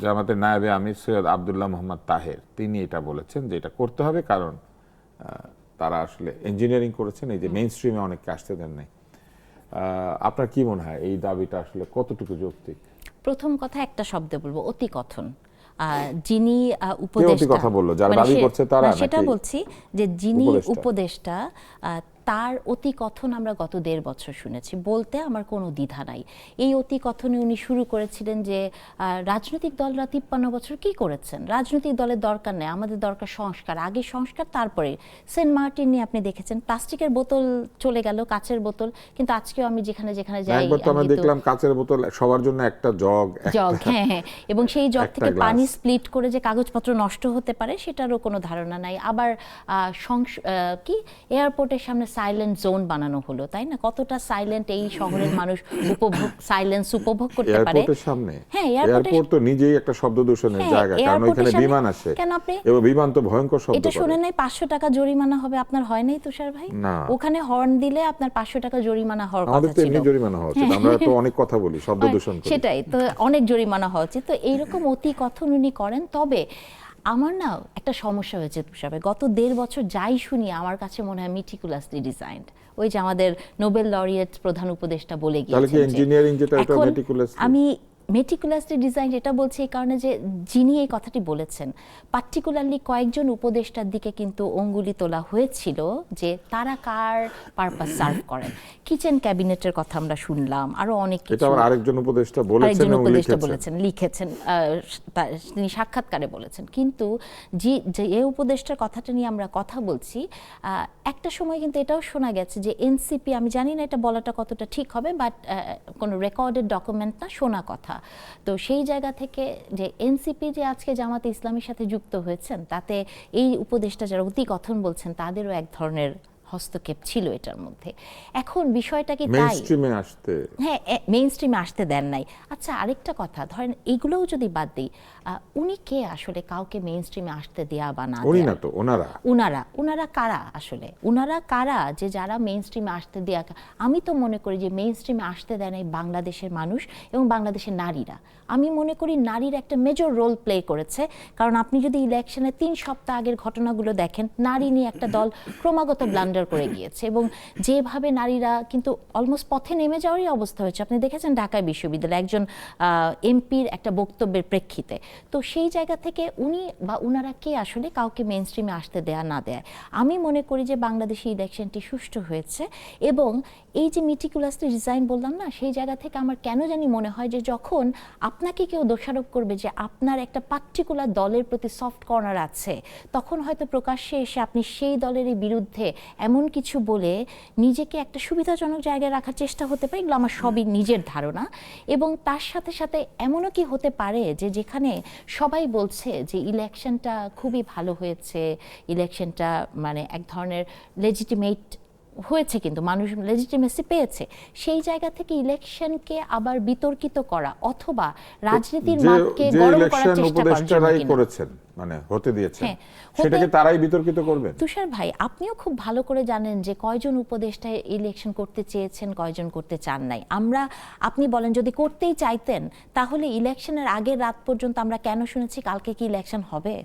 জামাতের নায়েবে আমির সৈয়দ আব্দুল্লাহ মোহাম্মদ তাহের, তিনি এটা বলেছেন যে এটা করতে হবে, কারণ তারা আসলে ইঞ্জিনিয়ারিং করেছেন, এই যে মেইন স্ট্রিমে অনেককে আসতে দেন নাই। আপনার কি মনে হয় এই দাবিটা আসলে কতটুকু যৌক্তিক? প্রথম কথা একটা শব্দে বলবো, অতিকথন। যিনি অতি উপদেষ্টা, কথা বললো? যারা মানে দাবি করছে তারা, সেটা নাকি বলছি যে যিনি উপদেষ্টা? উপদেষ্টা, তার অতি কথন আমরা গত 1.5 বছর শুনেছি, বলতে আমার কোনো দ্বিধা নাই। এই অতি কথনে উনি শুরু করেছিলেন যে রাজনৈতিক দলরা 53 বছর কি করেছেন, রাজনৈতিক দলের দরকার নেই, আমাদের দরকার সংস্কার, আগে সংস্কার তারপরে। সেন্ট মার্টিন নিয়ে আপনি দেখেছেন, প্লাস্টিকের বোতল চলে গেল, কাচের বোতল, কিন্তু আজকেও আমি যেখানে যেখানে যাই একবার তো আমরা দেখলাম কাচের বোতল সবার জন্য একটা জগ, হ্যাঁ হ্যাঁ, এবং সেই জগ একটা থেকে গ্লাস। পানি স্প্লিট করে যে কাগজপত্র নষ্ট হতে পারে সেটারও কোনো ধারণা নাই। আবার কি এয়ারপোর্টের সামনে সাইলেন্ট জোন বানানো হলো, তাই না? কতটা সাইলেন্ট এই শহরের মানুষ সাইলেন্স উপভোগ করতে পারে। এয়ারপোর্টের সামনে, হ্যাঁ, এয়ারপোর্ট তো নিজেই একটা শব্দ দূষণের হ্যাঁ, জায়গা, কারণ ওইখানে এয়ারপোর্টের সামনে বিমান আসে, কেন আপনি এবং বিমান তো ভয়ঙ্কর শব্দ এটা করে। শুনে নাই 500 টাকা জরিমানা হবে, আপনার হয় নাই তুষার ভাই? না। ওখানে হর্ন দিলে আপনার 500 টাকা জরিমানা হওয়ার আমাদের কথা তো ছিল। এমনি জরিমানা হওয়া উচিত, আমরা তো অনেক কথা বলি, শব্দ দূষণ করি। সেটাই তো, অনেক জরিমানা হওয়া উচিত। তো এইরকম অতি কথন উনি করেন। তবে আমার না একটা সমস্যা হয়েছে তুষার ভাই, গত 1.5 বছর যাই শুনি আমার কাছে মনে হয় মিটিকুলাসলি ডিজাইনড। ওই যে আমাদের নোবেল লরিয়েট প্রধান উপদেষ্টা বলে তাহলে কি গিয়েছেন যে ইঞ্জিনিয়ারিং যেটা এটা এখন meticulously? আমি মেটিকুলাসলি ডিজাইন এটা বলছি এই কারণে যে যিনি এই কথাটি বলেছেন, পার্টিকুলারলি কয়েকজন উপদেষ্টার দিকে কিন্তু অঙ্গুলি তোলা হয়েছিল যে তারা কার পারপাস সার্ভ করেন। কিচেন ক্যাবিনেটের কথা আমরা শুনলাম, আরো অনেক এটা কিছু আবার আরেকজন উপদেষ্টা বলেছেন আরেকজন এবং উপদেষ্টা লিখেছেন। লিখেছেন, তিনি সাক্ষাৎকারে বলেছেন। কিন্তু যে এই উপদেষ্টার কথাটা নিয়ে আমরা কথা বলছি, একটা সময় কিন্তু এটাও শোনা গেছে যে এনসিপি, আমি জানি না এটা বলাটা কতটা ঠিক হবে, বাট কোনো রেকর্ডেড ডকুমেন্ট না, শোনা কথা। তো সেই জায়গা থেকে যে এনসিপি যে আজকে জামাতে ইসলামীর সাথে যুক্ত হয়েছেন, তাতে এই উপদেষ্টা যারা অতি কথন বলছেন তাদেরও এক ধরনের হস্তক্ষেপ ছিল এটার মধ্যে। এখন বিষয়টা কি তাই? মেইনস্ট্রিমে আসতে, হ্যাঁ, মেইন স্ট্রিমে আসতে দেন নাই। আচ্ছা, আরেকটা কথা, ধরেন এগুলোও যদি বাদ দিই, উনি কে আসলে কাউকে মেইন স্ট্রিমে আসতে দেয়া বা না উনি দেয়া? না তো, ওনারা। উনারা কারা আসলে? উনারা কারা যে যারা মেইন স্ট্রিমে আসতে দেয়া? আমি তো মনে করি যে মেইন স্ট্রিমে আসতে দেয় নাই বাংলাদেশের মানুষ এবং বাংলাদেশের নারীরা। আমি মনে করি নারীর একটা মেজর রোল প্লে করেছে, কারণ আপনি যদি ইলেকশনের 3 সপ্তাহ আগের ঘটনাগুলো দেখেন, নারী নিয়ে একটা দল ক্রমাগত ব্লান্ডার করে গিয়েছে এবং যেভাবে নারীরা কিন্তু অলমোস্ট পথে নেমে যাওয়ারই অবস্থা হয়েছে। আপনি দেখেছেন ঢাকায় বিশ্ববিদ্যালয়ে একজন এমপির একটা বক্তব্যের প্রেক্ষিতে। তো সেই জায়গা থেকে উনি বা উনারা কে আসলে কাউকে মেইন স্ট্রিমে আসতে দেয়া না দেয়? আমি মনে করি যে বাংলাদেশি ইলেকশনটি সুষ্ঠু হয়েছে এবং এই যে মিটিকুলাসলি ডিজাইন বললাম না, সেই জায়গা থেকে আমার কেন জানি মনে হয় যে যখন আপনাকে কেউ দোষারোপ করবে যে আপনার একটা পার্টিকুলার দলের প্রতি সফট কর্নার আছে, তখন হয়তো প্রকাশ্যে এসে আপনি সেই দলেরই বিরুদ্ধে এমন কিছু বলে নিজেকে একটা সুবিধাজনক জায়গায় রাখার চেষ্টা হতে পারে। এগুলো আমার সবই নিজের ধারণা। এবং তার সাথে সাথে এমনও কি হতে পারে যে যেখানে সবাই বলছে যে ইলেকশনটা খুবই ভালো হয়েছে, ইলেকশনটা মানে এক ধরনের লেজিটিমেট হয়েছে, কিন্তু মানুষ লেজিটিমেসি পেয়েছে, সেই জায়গা থেকে ইলেকশনকে আবার বিতর্কিত করা অথবা রাজনীতির মাঠকে গরম করার চেষ্টা উপদেষ্টারাই করেন করেছেন, মানে হতে দিয়েছেন, হ্যাঁ, সেটাকে তারাই বিতর্কিত করবেন। তুষার ভাই, আপনিও খুব ভালো করে জানেন যে কয়জন উপদেষ্টা ইলেকশন করতে চেয়েছেন, কয়জন করতে চান নাই। আপনি বলেন যদি করতেই চাইতেন তাহলে ইলেকশনের আগের রাত পর্যন্ত আমরা কেন শুনেছি কালকে কি ইলেকশন হবে?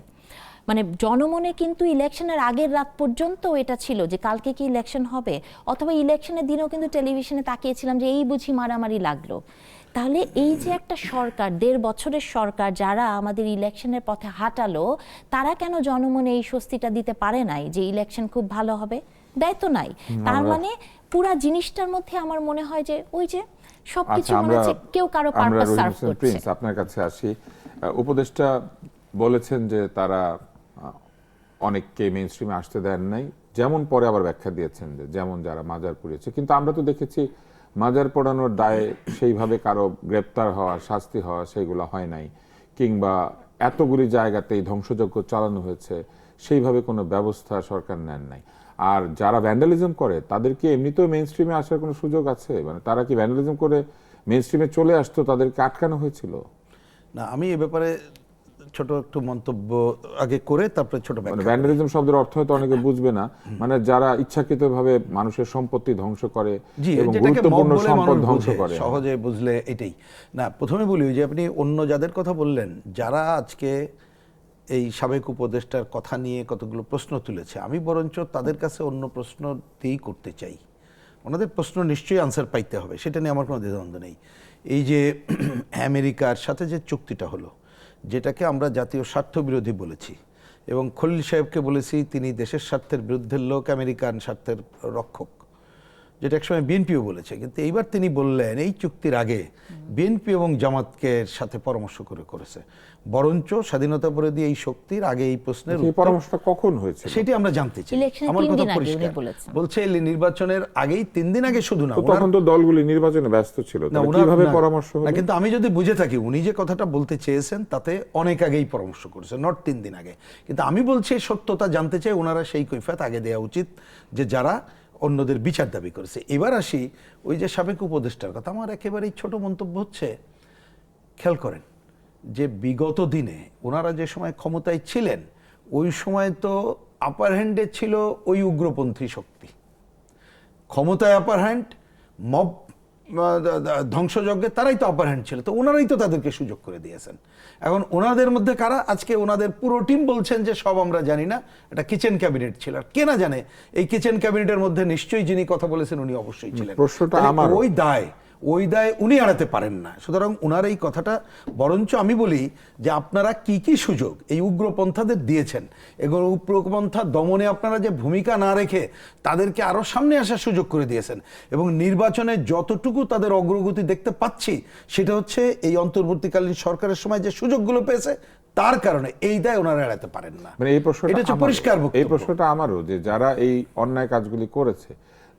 মানে জনমনে কিন্তু ইলেকশনের আগের রাত পর্যন্ত এটা ছিল যে কালকে কি ইলেকশন হবে, অথবা ইলেকশনের দিনও কিন্তু টেলিভিশনে তাকিয়েছিলাম যে এই বুঝি মারামারি লাগলো। তাহলে এই যে একটা সরকার, 1.5 বছরের সরকার যারা আমাদের ইলেকশনের পথে হাঁটালো, তারা কেন জনমনে এই স্বস্তিটা দিতে পারে নাই যে ইলেকশন খুব ভালো হবে? দেয় তো নাই। তার মানে পুরা জিনিসটার মধ্যে আমার মনে হয় যে ওই যে সবকিছু মনে হচ্ছে কেউ কারো পারপাস সার্ভ করছে। প্রিন্স, আপনার কাছে আসি। উপদেষ্টা বলেছেন যে তারা অনেককে মেইন স্ট্রিমে আসতে দেন নাই, যেমন পরে আবার ব্যাখ্যা দিয়েছেন যে যেমন যারা মাজার পুড়িয়েছে। কিন্তু আমরা তো দেখেছি মাজার পোড়ানোর দায়ে সেইভাবে কারো গ্রেপ্তার হওয়া, শাস্তি হওয়া সেগুলো হয় নাই, কিংবা এতগুলি জায়গাতেই ধ্বংসযজ্ঞ চালানো হয়েছে, সেইভাবে কোনো ব্যবস্থা সরকার নেন নাই। আর যারা ভ্যান্ডালিজম করে তাদেরকে এমনিতেও মেইন স্ট্রিমে আসার কোনো সুযোগ আছে? মানে তারা কি ভ্যান্ডালিজম করে মেইন স্ট্রিমে চলে আসতো, তাদেরকে আটকানো হয়েছিল? না, আমি এ ব্যাপারে ছোট একটু মন্তব্য আগে করে তারপরে ছোট ব্যাখ্যা। ভ্যান্ডালিজম শব্দের অর্থ হয়তো অনেকে বুঝবে না, মানে যারা ইচ্ছাকৃতভাবে মানুষের সম্পত্তি ধ্বংস করে এবং গুরুত্বপূর্ণ সম্পদ ধ্বংস করে। সহজে বুঝলে এটাই না। প্রথমে বলি যে আপনি অন্য যাদের কথা বললেন, যারা আজকে এই সাবেক উপদেষ্টার কথা নিয়ে কতগুলো প্রশ্ন তুলেছে, আমি বরঞ্চ তাদের কাছে অন্য প্রশ্ন দিয়েই করতে চাই। ওনাদের প্রশ্ন নিশ্চয়ই আনসার পাইতে হবে, সেটা নিয়ে আমার কোনো দ্বিধাদ্বন্দ্ব নেই। এই যে আমেরিকার সাথে যে চুক্তিটা হলো, যেটাকে আমরা জাতীয় স্বার্থ বিরোধী বলেছি এবং খলিল সাহেবকে বলেছি তিনি দেশের স্বার্থের বিরুদ্ধের লোক, আমেরিকান স্বার্থের রক্ষক, যেটা একসময় বিএনপিও বলেছে। কিন্তু এইবার তিনি বললেন এই চুক্তির আগে বিএনপি এবং জামাতকে সাথে পরামর্শ করেছে, বরঞ্চ স্বাধীনতা পরিধি এই শক্তির আগে এই প্রশ্নের এই পরামর্শটা কখন হয়েছে সেটি আমরা জানতে চাই। ইলেকশনের আমার 3 কথা দিন আগে পরিষ্কার, উনি বলেছেন। বলছে এই নির্বাচনের আগেই 3 দিন আগে শুধু না, তো তখন তো দলগুলি নির্বাচনে ব্যস্ত ছিল, না, তাহলে ওনার- কিভাবে না, পরামর্শ হলো? না, কিন্তু আমি যদি বুঝে থাকি উনি যে কথাটা বলতে চেয়েছেন তাতে অনেক আগেই পরামর্শ করেছে, নট 3 দিন আগে। কিন্তু আমি বলছি সত্যতা জানতে চাই, ওনারা সেই কৈফিয়ত আগে দেওয়া উচিত যে যারা অন্যদের বিচার দাবি করেছে। এবার আসি ওই যে সাবেক উপদেষ্টার কথা, আমার একেবারেই ছোট মন্তব্য হচ্ছে, খেয়াল করেন যে বিগত দিনে ওনারা যে সময় ক্ষমতায় ছিলেন ওই সময় তো আপার হ্যান্ডে ছিল ওই উগ্রপন্থী শক্তি, ক্ষমতায় আপার হ্যান্ড, মব ধ্বংসযজ্ঞে তারাই তো আপার হ্যান্ড ছিল, তো ওনারাই তো তাদেরকে সুযোগ করে দিয়েছেন। এখন ওনাদের মধ্যে কারা, আজকে ওনাদের পুরো টিম বলছেন যে সব আমরা জানি না, এটা কিচেন ক্যাবিনেট ছিল। আর কে না জানে এই কিচেন ক্যাবিনেটের মধ্যে নিশ্চয়ই যিনি কথা বলেছেন উনি অবশ্যই ছিলেন। প্রশ্নটা তাহলে আমারও। ওই দায় উনি এড়াতে পারেন না। সুতরাং ওনার এই কথাটা, বরঞ্চ আমি বলি যে আপনারা কি কি সুযোগ এই উগ্রপন্থাদের দিয়েছেন, এবং উগ্রপন্থা দমনে আপনারা যে ভূমিকা না রেখে তাদেরকে আরো সামনে আসার সুযোগ করে দিয়েছেন, এবং নির্বাচনে যতটুকু তাদের অগ্রগতি দেখতে পাচ্ছি সেটা হচ্ছে এই অন্তর্বর্তীকালীন সরকারের সময় যে সুযোগগুলো পেয়েছে তার কারণে, এই দায় ওনারা এড়াতে পারেন না। মানে এই প্রশ্নটা এটা হচ্ছে আমারও। পরিষ্কার এই বক্তব্য। প্রশ্নটা আমারও, যে যারা এই অন্যায় কাজগুলি করেছে,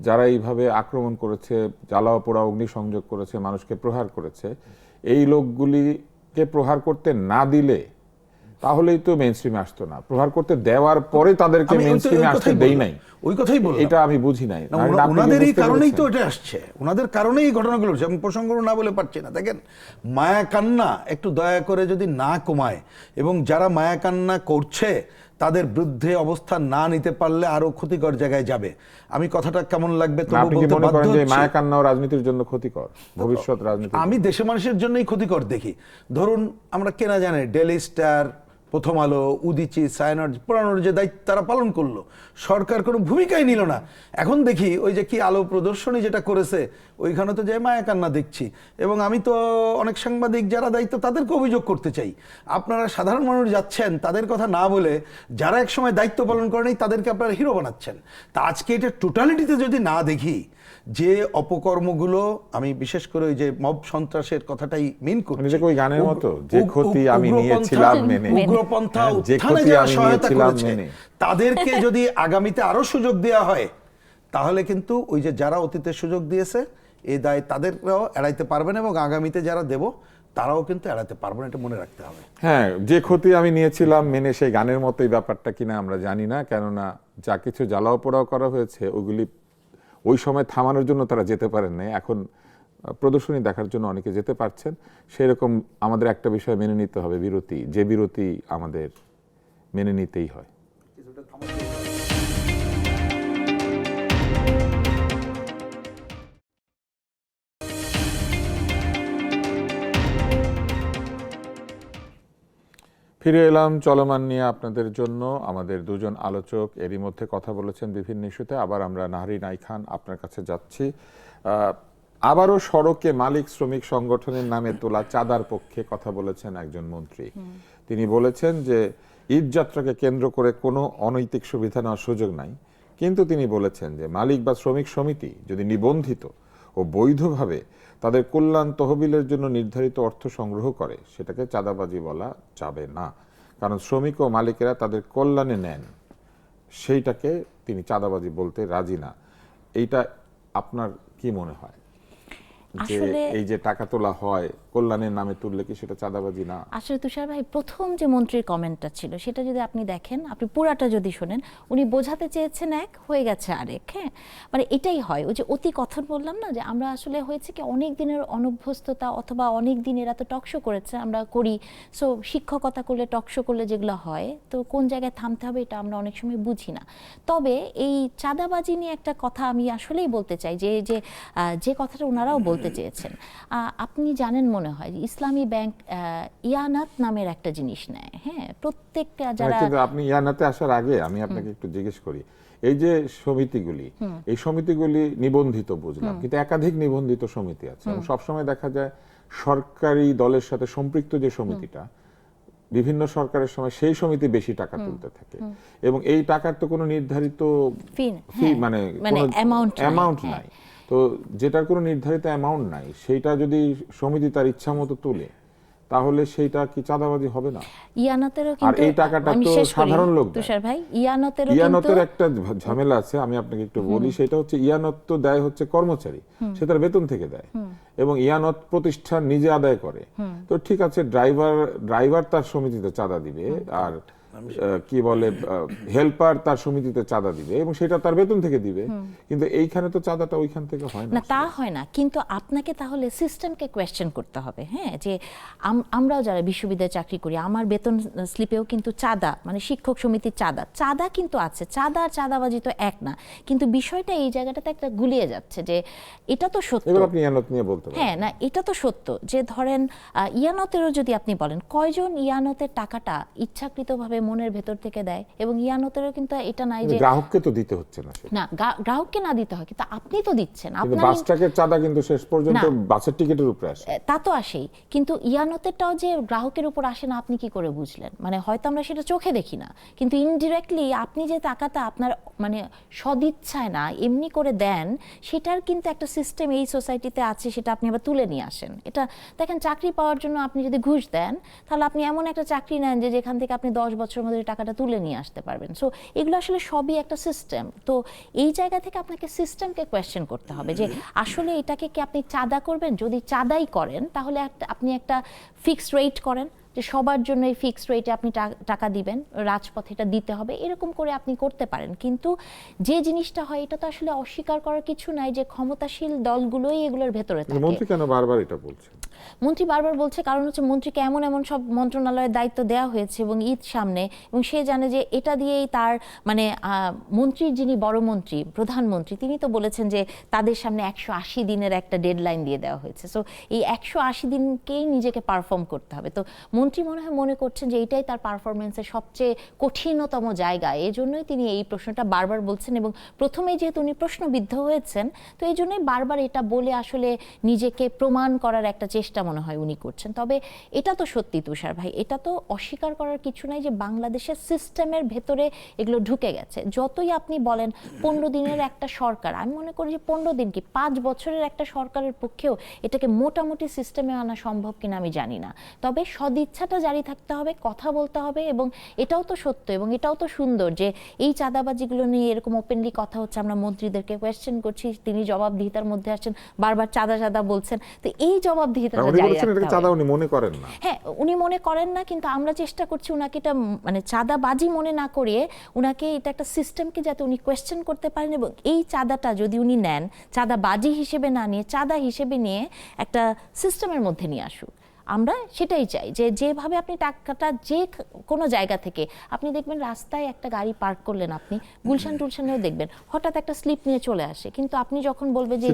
যারা এইভাবে আক্রমণ করেছে, জ্বালাও পোড়া অগ্নিসংযোগ করেছে, মানুষকে প্রহার করেছে, এই লোকগুলিকে প্রহার করতে না দিলে তাহলেই তো মেইনস্ট্রিমে আসতো না। প্রহার করতে দেওয়ার পরে তাদেরকে আমি ওই মেইনস্ট্রিমে কথাই আসতে দেই বললাম। নাই, ওই কথাই বললাম। এটা আমি বুঝি নাই। না, নাহলে আপনি কি ওনাদের এই বুঝতে কারণেই তো পেরেছেন? এটা আসছে, ওনাদের কারণেই এই ঘটনাগুলো হচ্ছে। আমি প্রসঙ্গগুলো না বলে পারছি না। দেখেন, মায়া কান্না একটু দয়া করে যদি না কমায়, এবং যারা মায়া কান্না করছে তাদের বিরুদ্ধে অবস্থান না নিতে পারলে আরো ক্ষতিকর জায়গায় যাবে। আমি কথাটা কেমন লাগবে না, তবু আপনি কি বলতে মনে বাধ্য করেন যে হচ্ছি। মায়া কান্নাও রাজনীতির জন্য ক্ষতিকর, ভবিষ্যৎ রাজনীতি? আমি দেশের মানুষের জন্যই ক্ষতিকর দেখি। ধরুন আমরা কেনা জানে ডেইলি স্টার, প্রথম আলো, উদিচি, সায়নর পুরানোর যে দায়িত্ব তারা পালন করলো, সরকার কোনো ভূমিকাই নিল না। এখন দেখি ওই যে কি আলো প্রদর্শনী যেটা করেছে, ওইখানে তো যে মায়া কান্না দেখছি। এবং আমি তো অনেক সাংবাদিক যারা দায়িত্ব তাদেরকে অভিযোগ করতে চাই, আপনারা সাধারণ মানুষ যাচ্ছেন তাদের কথা না বলে যারা একসময় দায়িত্ব পালন করেনি তাদেরকে আপনারা হিরো বানাচ্ছেন। তা আজকে এটা টোটালিটিতে যদি না দেখি যে অপকর্মগুলো, আমি বিশেষ করে ওই যে মব সন্ত্রাসের কথাটাই মিন করছি, মানে যে ওই গানের মতো, যে ক্ষতি আমি নিয়েছিলাম মেনে, উগ্রপন্থা হ্যাঁ, যে উত্থানে ক্ষতি যারা আমি সহায়তা নিয়েছিলাম করেছে মেনে, তাদেরকে যদি আগামীতে আরো সুযোগ দেওয়া হয় তাহলে কিন্তু ওই যে যারা অতীতে সুযোগ দিয়েছে এই দায় তাদেরও এড়াইতে পারবেন, এবং আগামীতে যারা দেব তারাও কিন্তু এড়াতে পারবেন, এটা মনে রাখতে হবে। হ্যাঁ, যে ক্ষতি আমি নিয়েছিলাম মেনে, সেই গানের মতোই ব্যাপারটা কিনা আমরা জানি না। কেননা যা কিছু জ্বালাও পোড়াও করা হয়েছে ওগুলি ওই সময় থামানোর জন্য তারা যেতে পারেন না। এখন প্রদর্শনী দেখার জন্য অনেকে যেতে পারছেন। সেরকম আমাদের একটা বিষয় মেনে নিতে হবে, বিরতি, যে বিরতি আমাদের মেনে নিতেই হয়। ফিরে এলাম চলমান নিয়ে আপনাদের জন্য। আমাদের দুজন আলোচক এরই মধ্যে কথা বলেছেন বিভিন্ন ইস্যুতে। আবার আমরা নাহরিন আই খান আপনার কাছে যাচ্ছি। আবারও সড়কে মালিক শ্রমিক সংগঠনের নামে তোলা চাঁদার পক্ষে কথা বলেছেন একজন মন্ত্রী। তিনি বলেছেন যে ঈদ যাত্রাকে কেন্দ্র করে কোনো অনৈতিক সুবিধা নেওয়ার সুযোগ নাই, কিন্তু তিনি বলেছেন যে মালিক বা শ্রমিক সমিতি যদি নিবন্ধিত ও বৈধভাবে তাদের কল্যাণ তহবিলের জন্য নির্ধারিত অর্থ সংগ্রহ করে সেটাকে চাঁদাবাজি বলা যাবে না, কারণ শ্রমিক ও মালিকেরা তাদের কল্যাণে নেন, সেইটাকে তিনি চাঁদাবাজি বলতে রাজি না। এইটা আপনার কি মনে হয় যে এই যে টাকা তোলা হয় কল্যাণের নামে তুললে কি সেটা চাঁদাবাজি না? আসলে তুষার ভাই, প্রথম যে মন্ত্রীর কমেন্টটা ছিল সেটা যদি আপনি দেখেন, আপনি পুরাটা যদি শোনেন, উনি বোঝাতে চেয়েছেন এক, হয়ে গেছে আরেক। হ্যাঁ, মানে এটাই হয়, ওই যে অতি কথন বললাম না, যে আমরা আসলে হয়েছে কি অনেক দিনের অনভ্যস্ততা, অথবা অনেক দিন এরা তো টকশো করেছে, আমরা করি, সো শিক্ষকতা করলে টকশো করলে যেগুলো হয়, তো কোন জায়গায় থামতে হবে এটা আমরা অনেক সময় বুঝি না। তবে এই চাঁদাবাজি নিয়ে একটা কথা আমি আসলেই বলতে চাই, যে কথাটা ওনারাও বলছেন বলতে চেয়েছেন। আপনি জানেন মনে হয় যে ইসলামী ব্যাংক ইয়ানাত নামের একটা জিনিস নেয়, হ্যাঁ, প্রত্যেকটা যারা কিন্তু আপনি ইয়ানাতে আসার আগে আমি আপনাকে একটু জিজ্ঞেস করি, এই যে সমিতিগুলি, এই সমিতিগুলি নিবন্ধিত বুঝলাম, কিন্তু একাধিক নিবন্ধিত সমিতি আছে এবং সবসময় দেখা যায় সরকারি দলের সাথে সম্পৃক্ত যে সমিতিটা, বিভিন্ন সরকারের সময় সেই সমিতি বেশি টাকা তুলতে থাকে এবং এই টাকার তো কোনো নির্ধারিত ফি মানে অ্যামাউন্ট নাই। তো যেটার কোনো নির্ধারিত অ্যামাউন্ট নাই, সেইটা যদি সমিতি তার ইচ্ছা মতো তুলে, তাহলে সেইটা কি চাঁদাবাজি হবে না? ইয়ানাতেরও আর কিন্তু এই টাকাটা আমি তো শেষ করি, সাধারণ লোক দেয়। তুষার ভাই, ইয়ানাতেরও ইয়ানতের কিন্তু একটা ঝামেলা আছে, আমি আপনাকে একটু বলি। সেটা হচ্ছে ইয়ানত তো দেয় হচ্ছে কর্মচারী, সে তার বেতন থেকে দেয় এবং ইয়ানত প্রতিষ্ঠান নিজে আদায় করে। তো ঠিক আছে, ড্রাইভার তার সমিতিতে চাঁদা দিবে, আর কি বলে হেল্পার তার সমিতিতে চাঁদা দিবে এবং সেটা তার বেতন থেকে দিবে, কিন্তু এইখানে তো চাঁদাটা ওইখান থেকে হয় না, না। তা হয় না, কিন্তু আপনাকে তাহলে সিস্টেমকে কোয়েশ্চেন করতে হবে। হ্যাঁ, যে আমরাও যারা বিশ্ববিদ্যালয়ে চাকরি করি, আমার বেতন স্লিপেও কিন্তু চাঁদা, মানে শিক্ষক সমিতির চাঁদা কিন্তু আছে। চাঁদা আর চাঁদাবাজি তো এক না, কিন্তু বিষয়টা এই জায়গাটাতে একটা গুলিয়ে যাচ্ছে যে এটা তো সত্য। এবার আপনি ইয়ানত নিয়ে বলতে পারেন। হ্যাঁ, না, এটা তো সত্য যে ধরেন ইয়ানতেরও যদি আপনি বলেন, কয়জন ইয়ানতের টাকাটা ইচ্ছাকৃতভাবে মনের ভেতর থেকে দেয়, এবং ইয়ানতেরও কিন্তু এটা নাই যে গ্রাহককে তো দিতে হচ্ছে না, না, গ্রাহককে না দিতে হয়, কিন্তু আপনি তো দিচ্ছেন। কিন্তু আপনার বাসটাকের চাঁদা কিন্তু শেষ পর্যন্ত বাসের টিকিটের উপরে আসে। তা তো আসেই, কিন্তু ইয়ানতেরটাও যে গ্রাহকের উপর আসে না, আপনি কি করে বুঝলেন? মানে হয়তো আমরা সেটা চোখে দেখি না, কিন্তু ইনডিরেক্টলি আপনি যে টাকাটা আপনার মানে সদিচ্ছায় না এমনি করে দেন, সেটার কিন্তু একটা সিস্টেম এই সোসাইটিতে আছে, সেটা আপনি আবার তুলে নিয়ে আসেন। এটা দেখেন, চাকরি পাওয়ার জন্য আপনি যদি ঘুষ দেন, তাহলে আপনি এমন একটা চাকরি নেন যে যেখান থেকে আপনি 10 বছরের মধ্যে টাকাটা তুলে নিয়ে আসতে পারবেন। সো এগুলো আসলে সবই একটা সিস্টেম। তো এই জায়গা থেকে আপনাকে সিস্টেমকে কোয়েশ্চেন করতে হবে যে আসলে এটাকে কি আপনি চাঁদা করবেন? যদি চাঁদাই করেন, তাহলে আপনি একটা ফিক্সড রেট করেন যে সবার জন্য এই ফিক্সড রেটে আপনি টাকা দিবেন, রাজপথে এটা দিতে হবে, এরকম করে আপনি করতে পারেন। কিন্তু যে জিনিসটা হয়, এটা তো আসলে অস্বীকার করার কিছু নাই যে ক্ষমতাশীল দলগুলোই এগুলোর ভেতরে থাকে। মন্ত্রী কেন বারবার এটা বলছে? মন্ত্রী বারবার বলছে কারণ হচ্ছে মন্ত্রীকে এমন সব মন্ত্রণালয়ের দায়িত্ব দেওয়া হয়েছে এবং ঈদ সামনে, এবং সে জানে যে এটা দিয়েই তার মানে মন্ত্রীর যিনি বড় মন্ত্রী, প্রধানমন্ত্রী, তিনি তো বলেছেন যে তাদের সামনে 180 দিনের একটা ডেডলাইন দিয়ে দেওয়া হয়েছে। সো এই 180 দিনকেই নিজেকে পারফর্ম করতে হবে। তো মন্ত্রী মনে করছেন যে এটাই তার পারফরমেন্সের সবচেয়ে কঠিনতম জায়গা, এই জন্যই তিনি এই প্রশ্নটা বারবার বলছেন, এবং প্রথমেই যেহেতু উনি প্রশ্নবিদ্ধ হয়েছেন, তো এই জন্যই বারবার এটা বলে আসলে নিজেকে প্রমাণ করার একটা চেষ্টা মনে হয় উনি করছেন। তবে এটা তো সত্যি তুষার ভাই, এটা তো অস্বীকার করার কিছু নাই যে বাংলাদেশের সিস্টেমের ভেতরে এগুলো ঢুকে গেছে। যতই আপনি বলেন 15 দিনের একটা সরকার, আমি মনে করি যে 15 দিন কি 5 বছরের একটা সরকারের পক্ষেও এটাকে মোটামুটি সিস্টেমে আনা সম্ভব কিনা আমি জানি না। তবে সদিচ্ছাটা জারি থাকতে হবে, কথা বলতে হবে, এবং এটাও তো সত্য এবং এটাও তো সুন্দর যে এই চাঁদাবাজিগুলো নিয়ে এরকম ওপেনলি কথা হচ্ছে, আমরা মন্ত্রীদেরকে কোয়েশ্চেন করছি, তিনি জবাবদিহিতার মধ্যে আসছেন, বারবার চাঁদা বলছেন। তো এই জবাবদিহিতা উনি মনে করেন না। হ্যাঁ, উনি মনে করেন না, কিন্তু আমরা চেষ্টা করছি উনাকে এটা মানে চাঁদাবাজি মনে না করিয়ে উনাকে এটা একটা সিস্টেমকে যাতে উনি কোয়েশ্চেন করতে পারেন, এবং এই চাঁদাটা যদি উনি নেন, চাঁদাবাজি হিসেবে না নিয়ে চাঁদা হিসেবে নিয়ে একটা সিস্টেমের মধ্যে নিয়ে আসুক। আমরা সেটাই চাই যে যেভাবে আপনি টাকাটা যে কোনো জায়গা থেকে, আপনি দেখবেন রাস্তায় একটা গাড়ি পার্ক করলেন, আপনি গুলশান টুলশানেও দেখবেন হঠাৎ একটা স্লিপ নিয়ে চলে আসে, কিন্তু আপনি যখন বলবে যে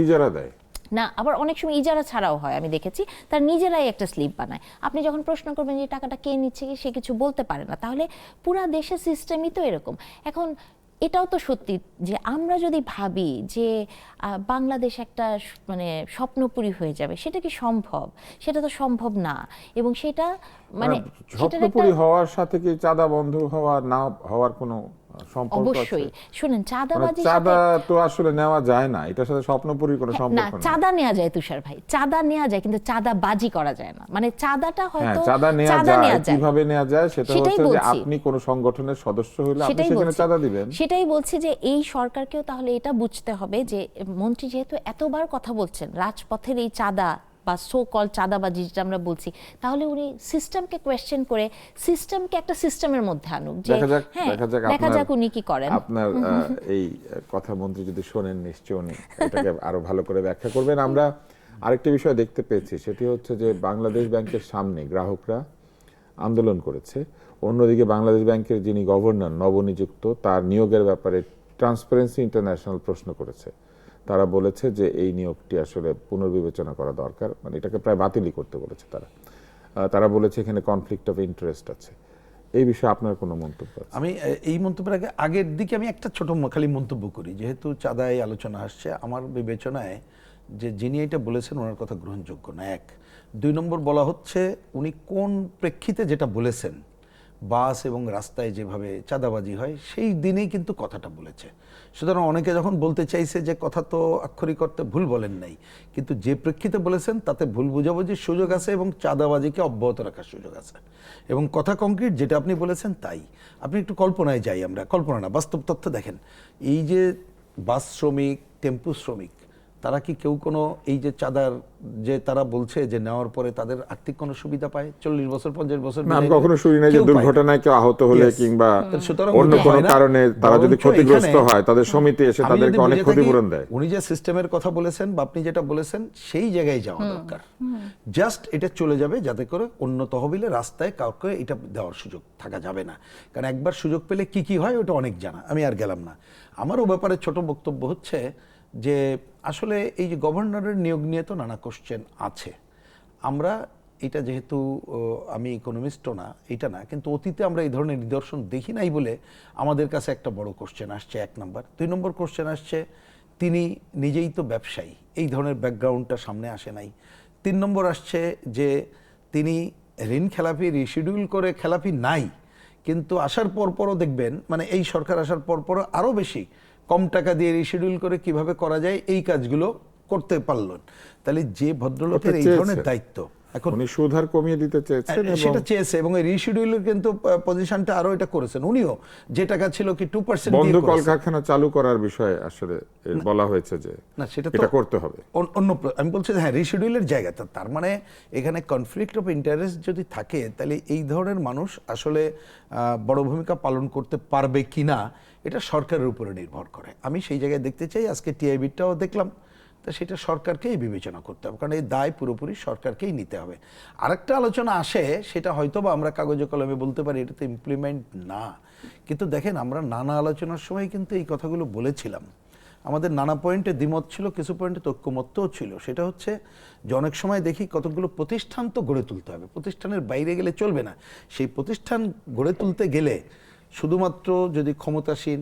ইজারা দেয় না, আবার অনেক সময় ইজারা ছাড়াও হয়, আমি দেখেছি তার নিজেরাই একটা স্লিপ বানায়। আপনি যখন প্রশ্ন করবেন যে টাকাটা কে নিচ্ছে, সে কিছু বলতে পারে না। তাহলে পুরা দেশের সিস্টেমই তো এরকম। এখন এটাও তো সত্যি যে আমরা যদি ভাবি যে বাংলাদেশ একটা মানে স্বপ্নপুরী হয়ে যাবে, সেটা কি সম্ভব? সেটা তো সম্ভব না। এবং সেটা মানে স্বপ্নপুরী হওয়ার সাথে কি চাঁদা বন্ধ হওয়া না হওয়ার কোনো সম্পর্ক আছে? অবশ্যই। শুনেন, চাঁদা তো আসলে নেওয়া যায় না, এটার সাথে স্বপ্নপুরীর কোনো সম্পর্ক নেই। চাঁদা নেওয়া যায় তুষার ভাই, চাঁদা নেওয়া যায়, কিন্তু চাঁদাবাজি করা যায় না। মানে চাঁদাটা হয়তো চাঁদা নেওয়া যায়, কিভাবে নেওয়া যায় সেটা হচ্ছে যে আপনি কোন সংগঠনের সদস্য হলে আপনি সেখানে চাঁদা দিবেন। সেটাই বলছি যে এই সরকারকেও তাহলে এটা বুঝতে হবে যে মন্ত্রী যেহেতু এতবার কথা বলছেন রাজপথের এই চাঁদা বা সো কল চাঁদাবাজি যেটা আমরা বলছি, তাহলে উনি সিস্টেমকে কোয়েশ্চেন করে সিস্টেমকে একটা সিস্টেমের মধ্যে আনুক, যে দেখা যাক উনি কি করেন। আপনার এই কথা মন্ত্রী যদি শোনেন, নিশ্চয়ই উনি এটাকে আরো ভালো করে ব্যাখ্যা করবেন। আমরা আরেকটি বিষয় দেখতে পেয়েছি, সেটি হচ্ছে যে বাংলাদেশ ব্যাংকের সামনে গ্রাহকরা আন্দোলন করেছে। অন্যদিকে বাংলাদেশ ব্যাংকের যিনি গভর্নর নবনিযুক্ত, তার নিয়োগের ব্যাপারে ট্রান্সপারেন্সি ইন্টারন্যাশনাল প্রশ্ন করেছে তারা বলেছে যে এই নিয়োগটি আসলে পুনর্বিবেচনা করা দরকার, মানে এটাকে প্রায় বাতিলই করতে বলেছে তারা। তারা বলেছে এখানে কনফ্লিক্ট অফ ইন্টারেস্ট আছে। এই বিষয়ে আপনার কোনো মন্তব্য আছে? আমি এই মন্তব্যের আগে আগের দিকে আমি একটা ছোট খালি মন্তব্য করি, যেহেতু চাঁদায় আলোচনা আসছে, আমার বিবেচনায় যে যিনি এটা বলেছেন ওনার কথা গ্রহণযোগ্য না। এক, 2 নম্বর বলা হচ্ছে উনি কোন প্রেক্ষিতে যেটা বলেছেন, বাস এবং রাস্তায় যেভাবে চাঁদাবাজি হয় সেই দিনেই কিন্তু কথাটা বলেছে। সুতরাং অনেকে যখন বলতে চাইছে যে কথা তো আক্ষরিক অর্থে ভুল বলেন নাই, কিন্তু যে প্রেক্ষিতে বলেছেন তাতে ভুল বোঝাবুঝির সুযোগ আছে এবং চাঁদাবাজিকে অব্যাহত রাখার সুযোগ আছে, এবং কথা কংক্রিট যেটা আপনি বলেছেন তাই। আপনি একটু কল্পনায় যাই, আমরা কল্পনা না বাস্তব তথ্য দেখেন। এই যে বাস শ্রমিক, টেম্পু শ্রমিক, তারা কি কেউ কোনো এই যে চাঁদার যে তারা বলছে যে নেওয়ার পরে তাদের আর্থিক কোনো সুবিধা পায়? 40 বছর 50 বছর না, আমি কখনো শুনি না যে দুর্ঘটনায় কেউ আহত হলে কিংবা অন্য কোনো কারণে তারা যদি ক্ষতিগ্রস্ত হয় তাদের সমিতি এসে তাদেরকে অনেক ক্ষতিপূরণ দেয়। উনি যে সিস্টেমের কথা বলেছেন বা আপনি যেটা বলেছেন সেই জায়গায় যাওয়া দরকার। জাস্ট এটা চলে যাবে যাতে করে অন্য তহবিলে রাস্তায় কাউকে এটা দেওয়ার সুযোগ থাকা যাবে না, কারণ একবার সুযোগ পেলে কি কি হয় ওটা অনেক জানা, আমি আর গেলাম না। আমারও ব্যাপারে ছোট বক্তব্য হচ্ছে যে আসলে এই যে গভর্নরের নিয়োগ নিয়ে তো নানা কোশ্চেন আছে। আমরা এটা যেহেতু আমি ইকোনমিস্টও না, এটা না, কিন্তু অতীতে আমরা এই ধরনের নিদর্শন দেখি নাই বলে আমাদের কাছে একটা বড় কোশ্চেন আসছে, 1 নম্বর। 2 নম্বর কোশ্চেন আসছে তিনি নিজেই তো ব্যবসায়ী, এই ধরনের ব্যাকগ্রাউন্ডটা সামনে আসে নাই। 3 নম্বর আসছে যে তিনি ঋণ খেলাপি, রিশিডিউল করে খেলাপি নাই, কিন্তু আসার পরও দেখবেন মানে এই সরকার আসার পরও আরও বেশি কম টাকা দিয়ে রিশিডিউল করে কিভাবে করা যায় এই কাজগুলো করতে পারলেন। তাহলে যে ভদ্রলোকের এই ধরনের দায়িত্ব, এখন উনি সুধার কমিয়ে দিতে চেয়েছেন সেটা চেয়েছে এবং এই রিশিডিউলের কিন্তু পজিশনটা আরো এটা করেছেন উনিও, যে টাকা ছিল কি 2% বন্ধ কলকারখানা চালু করার বিষয়ে আসলে বলা হয়েছে যে না, সেটা এটা করতে হবে অন্য। আমি বলছি হ্যাঁ রিশিডিউলের জায়গাটা, তার মানে এখানে কনফ্লিক্ট অফ ইন্টারেস্ট যদি থাকে তাহলে এই ধরনের মানুষ আসলে বড় ভূমিকা পালন করতে পারবে কিনা এটা সরকারের উপরে নির্ভর করে। আমি সেই জায়গায় দেখতে চাই, আজকে টিআইবিটাও দেখলাম, তা সেটা সরকারকেই বিবেচনা করতে হবে, কারণ এই দায় পুরোপুরি সরকারকেই নিতে হবে। আরেকটা আলোচনা আসে, সেটা হয়তো বা আমরা কাগজে কলমে বলতে পারি এটা তো ইমপ্লিমেন্ট না, কিন্তু দেখেন আমরা নানা আলোচনার সময় কিন্তু এই কথাগুলো বলেছিলাম, আমাদের নানা পয়েন্টে দ্বিমত ছিল, কিছু পয়েন্টে ঐক্যমত্যও ছিল। সেটা হচ্ছে যে অনেক সময় দেখি কতগুলো প্রতিষ্ঠান তো গড়ে তুলতে হবে, প্রতিষ্ঠানের বাইরে গেলে চলবে না। সেই প্রতিষ্ঠান গড়ে তুলতে গেলে শুধুমাত্র যদি ক্ষমতাসীন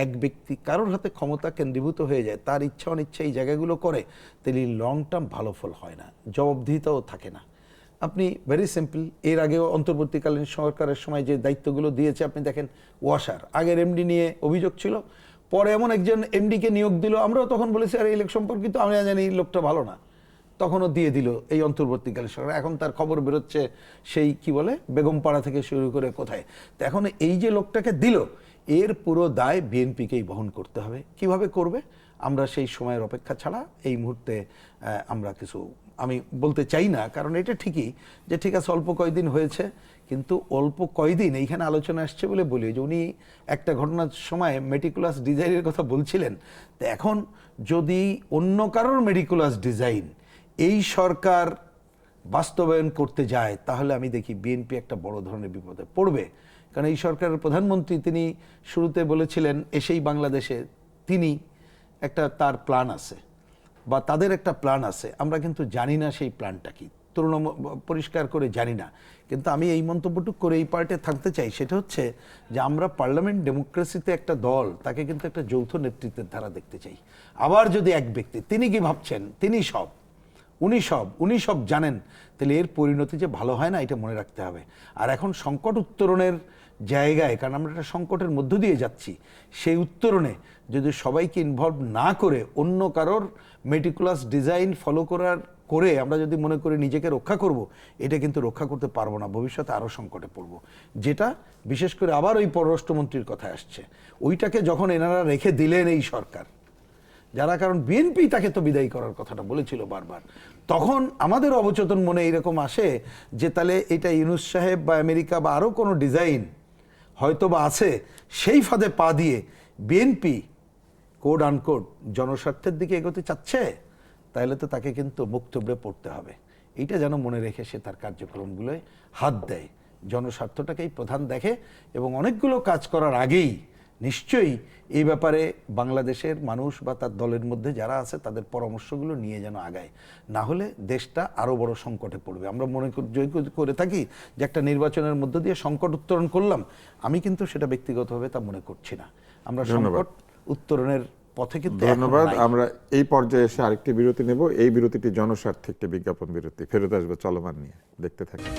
এক ব্যক্তি কারোর হাতে ক্ষমতা কেন্দ্রীভূত হয়ে যায়, তার ইচ্ছা অনিচ্ছা এই জায়গাগুলো করে, তাহলে লং টার্ম ভালো ফল হয় না, জবাবদিহিতাও থাকে না। আপনি ভেরি সিম্পল, এর আগেও অন্তর্বর্তীকালীন সরকারের সময় যে দায়িত্বগুলো দিয়েছে আপনি দেখেন, ওয়াসার আগের এমডি নিয়ে অভিযোগ ছিল, পরে এমন একজন এমডিকে নিয়োগ দিল, আমরাও তখন বলেছি আর এই লোক সম্পর্কিত আমি জানি এই লোকটা ভালো না, তখনও দিয়ে দিল এই অন্তর্বর্তীকালীন সরকার। এখন তার খবর বেরোচ্ছে সেই কি বলে বেগমপাড়া থেকে শুরু করে কোথায়। তো এখন এই যে লোকটাকে দিল, এর পুরো দায় বিএনপিকেই বহন করতে হবে। কিভাবে করবে আমরা সেই সময়ের অপেক্ষা ছাড়া এই মুহূর্তে আমরা কিছু আমি বলতে চাই না, কারণ এটা ঠিকই যে ঠিক আছে অল্প কয়দিন হয়েছে, কিন্তু অল্প কয়দিন এইখানে আলোচনা আসছে বলে বলি যে উনি একটা ঘটনার সময় মেটিকুলাস ডিজাইনের কথা বলছিলেন। তো এখন যদি অন্য কারোর মেটিকুলাস ডিজাইন এই সরকার বাস্তবায়ন করতে যায়, তাহলে আমি দেখি বিএনপি একটা বড় ধরনের বিপদে পড়বে। কারণ এই সরকারের প্রধানমন্ত্রী তিনি শুরুতে বলেছিলেন এসেই বাংলাদেশে তিনি একটা তার প্ল্যান আছে বা তাদের একটা প্ল্যান আছে, আমরা কিন্তু জানি না সেই প্ল্যানটা কি, পরিষ্কার করে জানি না। কিন্তু আমি এই মন্তব্যটুকু করে এই পার্টে থাকতে চাই, সেটা হচ্ছে যে আমরা পার্লামেন্ট ডেমোক্রেসিতে একটা দল, তাকে কিন্তু একটা যৌথ নেতৃত্বের ধারা দেখতে চাই। আবার যদি এক ব্যক্তি তিনি কি ভাবছেন তিনি সব, উনি সব জানেন, তাহলে এর পরিণতি যে ভালো হয় না এটা মনে রাখতে হবে। আর এখন সংকট উত্তরণের জায়গায়, কারণ আমরা একটা সংকটের মধ্য দিয়ে যাচ্ছি, সেই উত্তরণে যদি সবাইকে ইনভলভ না করে অন্য কারোর মেটিকুলাস ডিজাইন ফলো করে আমরা যদি মনে করি নিজেকে রক্ষা করব, এটা কিন্তু রক্ষা করতে পারবো না, ভবিষ্যতে আরও সংকটে পড়ব। যেটা বিশেষ করে আবার ওই পররাষ্ট্রমন্ত্রীর কথা আসছে, ওইটাকে যখন এনারা রেখে দিলেন এই সরকার যারা, কারণ বিএনপি তাকে তো বিদায় করার কথাটা বলেছিল বারবার, তখন আমাদের অবচেতন মনে এইরকম আসে যে তাহলে এটা ইউনূস সাহেব বা আমেরিকা বা আরও কোনো ডিজাইন হয়তো বা আছে, সেই ফাঁদে পা দিয়ে বিএনপি কোড আনকোড জনস্বার্থের দিকে এগোতে চাচ্ছে, তাহলে তো তাকে কিন্তু মুখ থুবড়ে পড়তে হবে। এইটা যেন মনে রেখে সে তার কার্যক্রমগুলোয় হাত দেয়, জনস্বার্থটাকেই প্রধান দেখে এবং অনেকগুলো কাজ করার আগেই নিশ্চয়ই এই ব্যাপারে বাংলাদেশের মানুষ বা তার দলের মধ্যে যারা আছে তাদের পরামর্শগুলো নিয়ে যেন আগায়, না হলে দেশটা আরো বড় সংকটে পড়বে। আমরা মনে করে থাকি যে একটা নির্বাচনের মধ্য দিয়ে সংকট উত্তরণ করলাম, আমি কিন্তু সেটা ব্যক্তিগতভাবে তা মনে করছি না। আমরা সংকট উত্তরণের পথে কিন্তু এখন ধন্যবাদ। নাই। আমরা এই পর্যায়ে এসে আরেকটি বিরতি নেব। এই বিরতিটি জনস্বার্থে একটি বিজ্ঞাপন বিরতি। ফেরত আসবে চলমান নিয়ে, দেখতে থাকুন।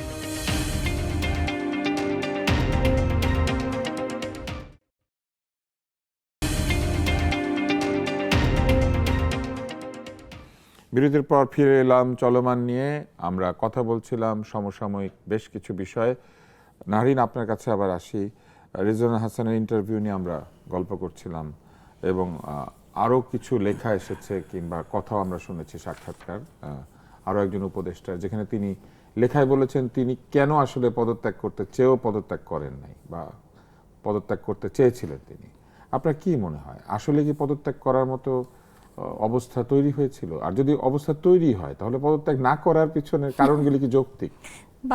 বিরতির পর ফিরে এলাম চলমান নিয়ে। আমরা কথা বলছিলাম সমসাময়িক বেশ কিছু বিষয়ে। নাহরিন, আপনার কাছে আবার আসি। রিজওয়ানা হাসানের ইন্টারভিউ নিয়ে আমরা গল্প করছিলাম এবং আরও কিছু লেখা এসেছে কিংবা কথাও আমরা শুনেছি, সাক্ষাৎকার আরও একজন উপদেষ্টার, যেখানে তিনি লেখায় বলেছেন তিনি কেন আসলে পদত্যাগ করতে চেয়েও পদত্যাগ করেন নাই বা পদত্যাগ করতে চেয়েছিলেন তিনি। আপনার কি মনে হয়, আসলে কি পদত্যাগ করার মতো অবস্থা তৈরি হয়েছিল? আর যদি অবস্থা তৈরি হয় তাহলে পদত্যাগ না করার পিছনের কারণগুলি কি যৌক্তিক?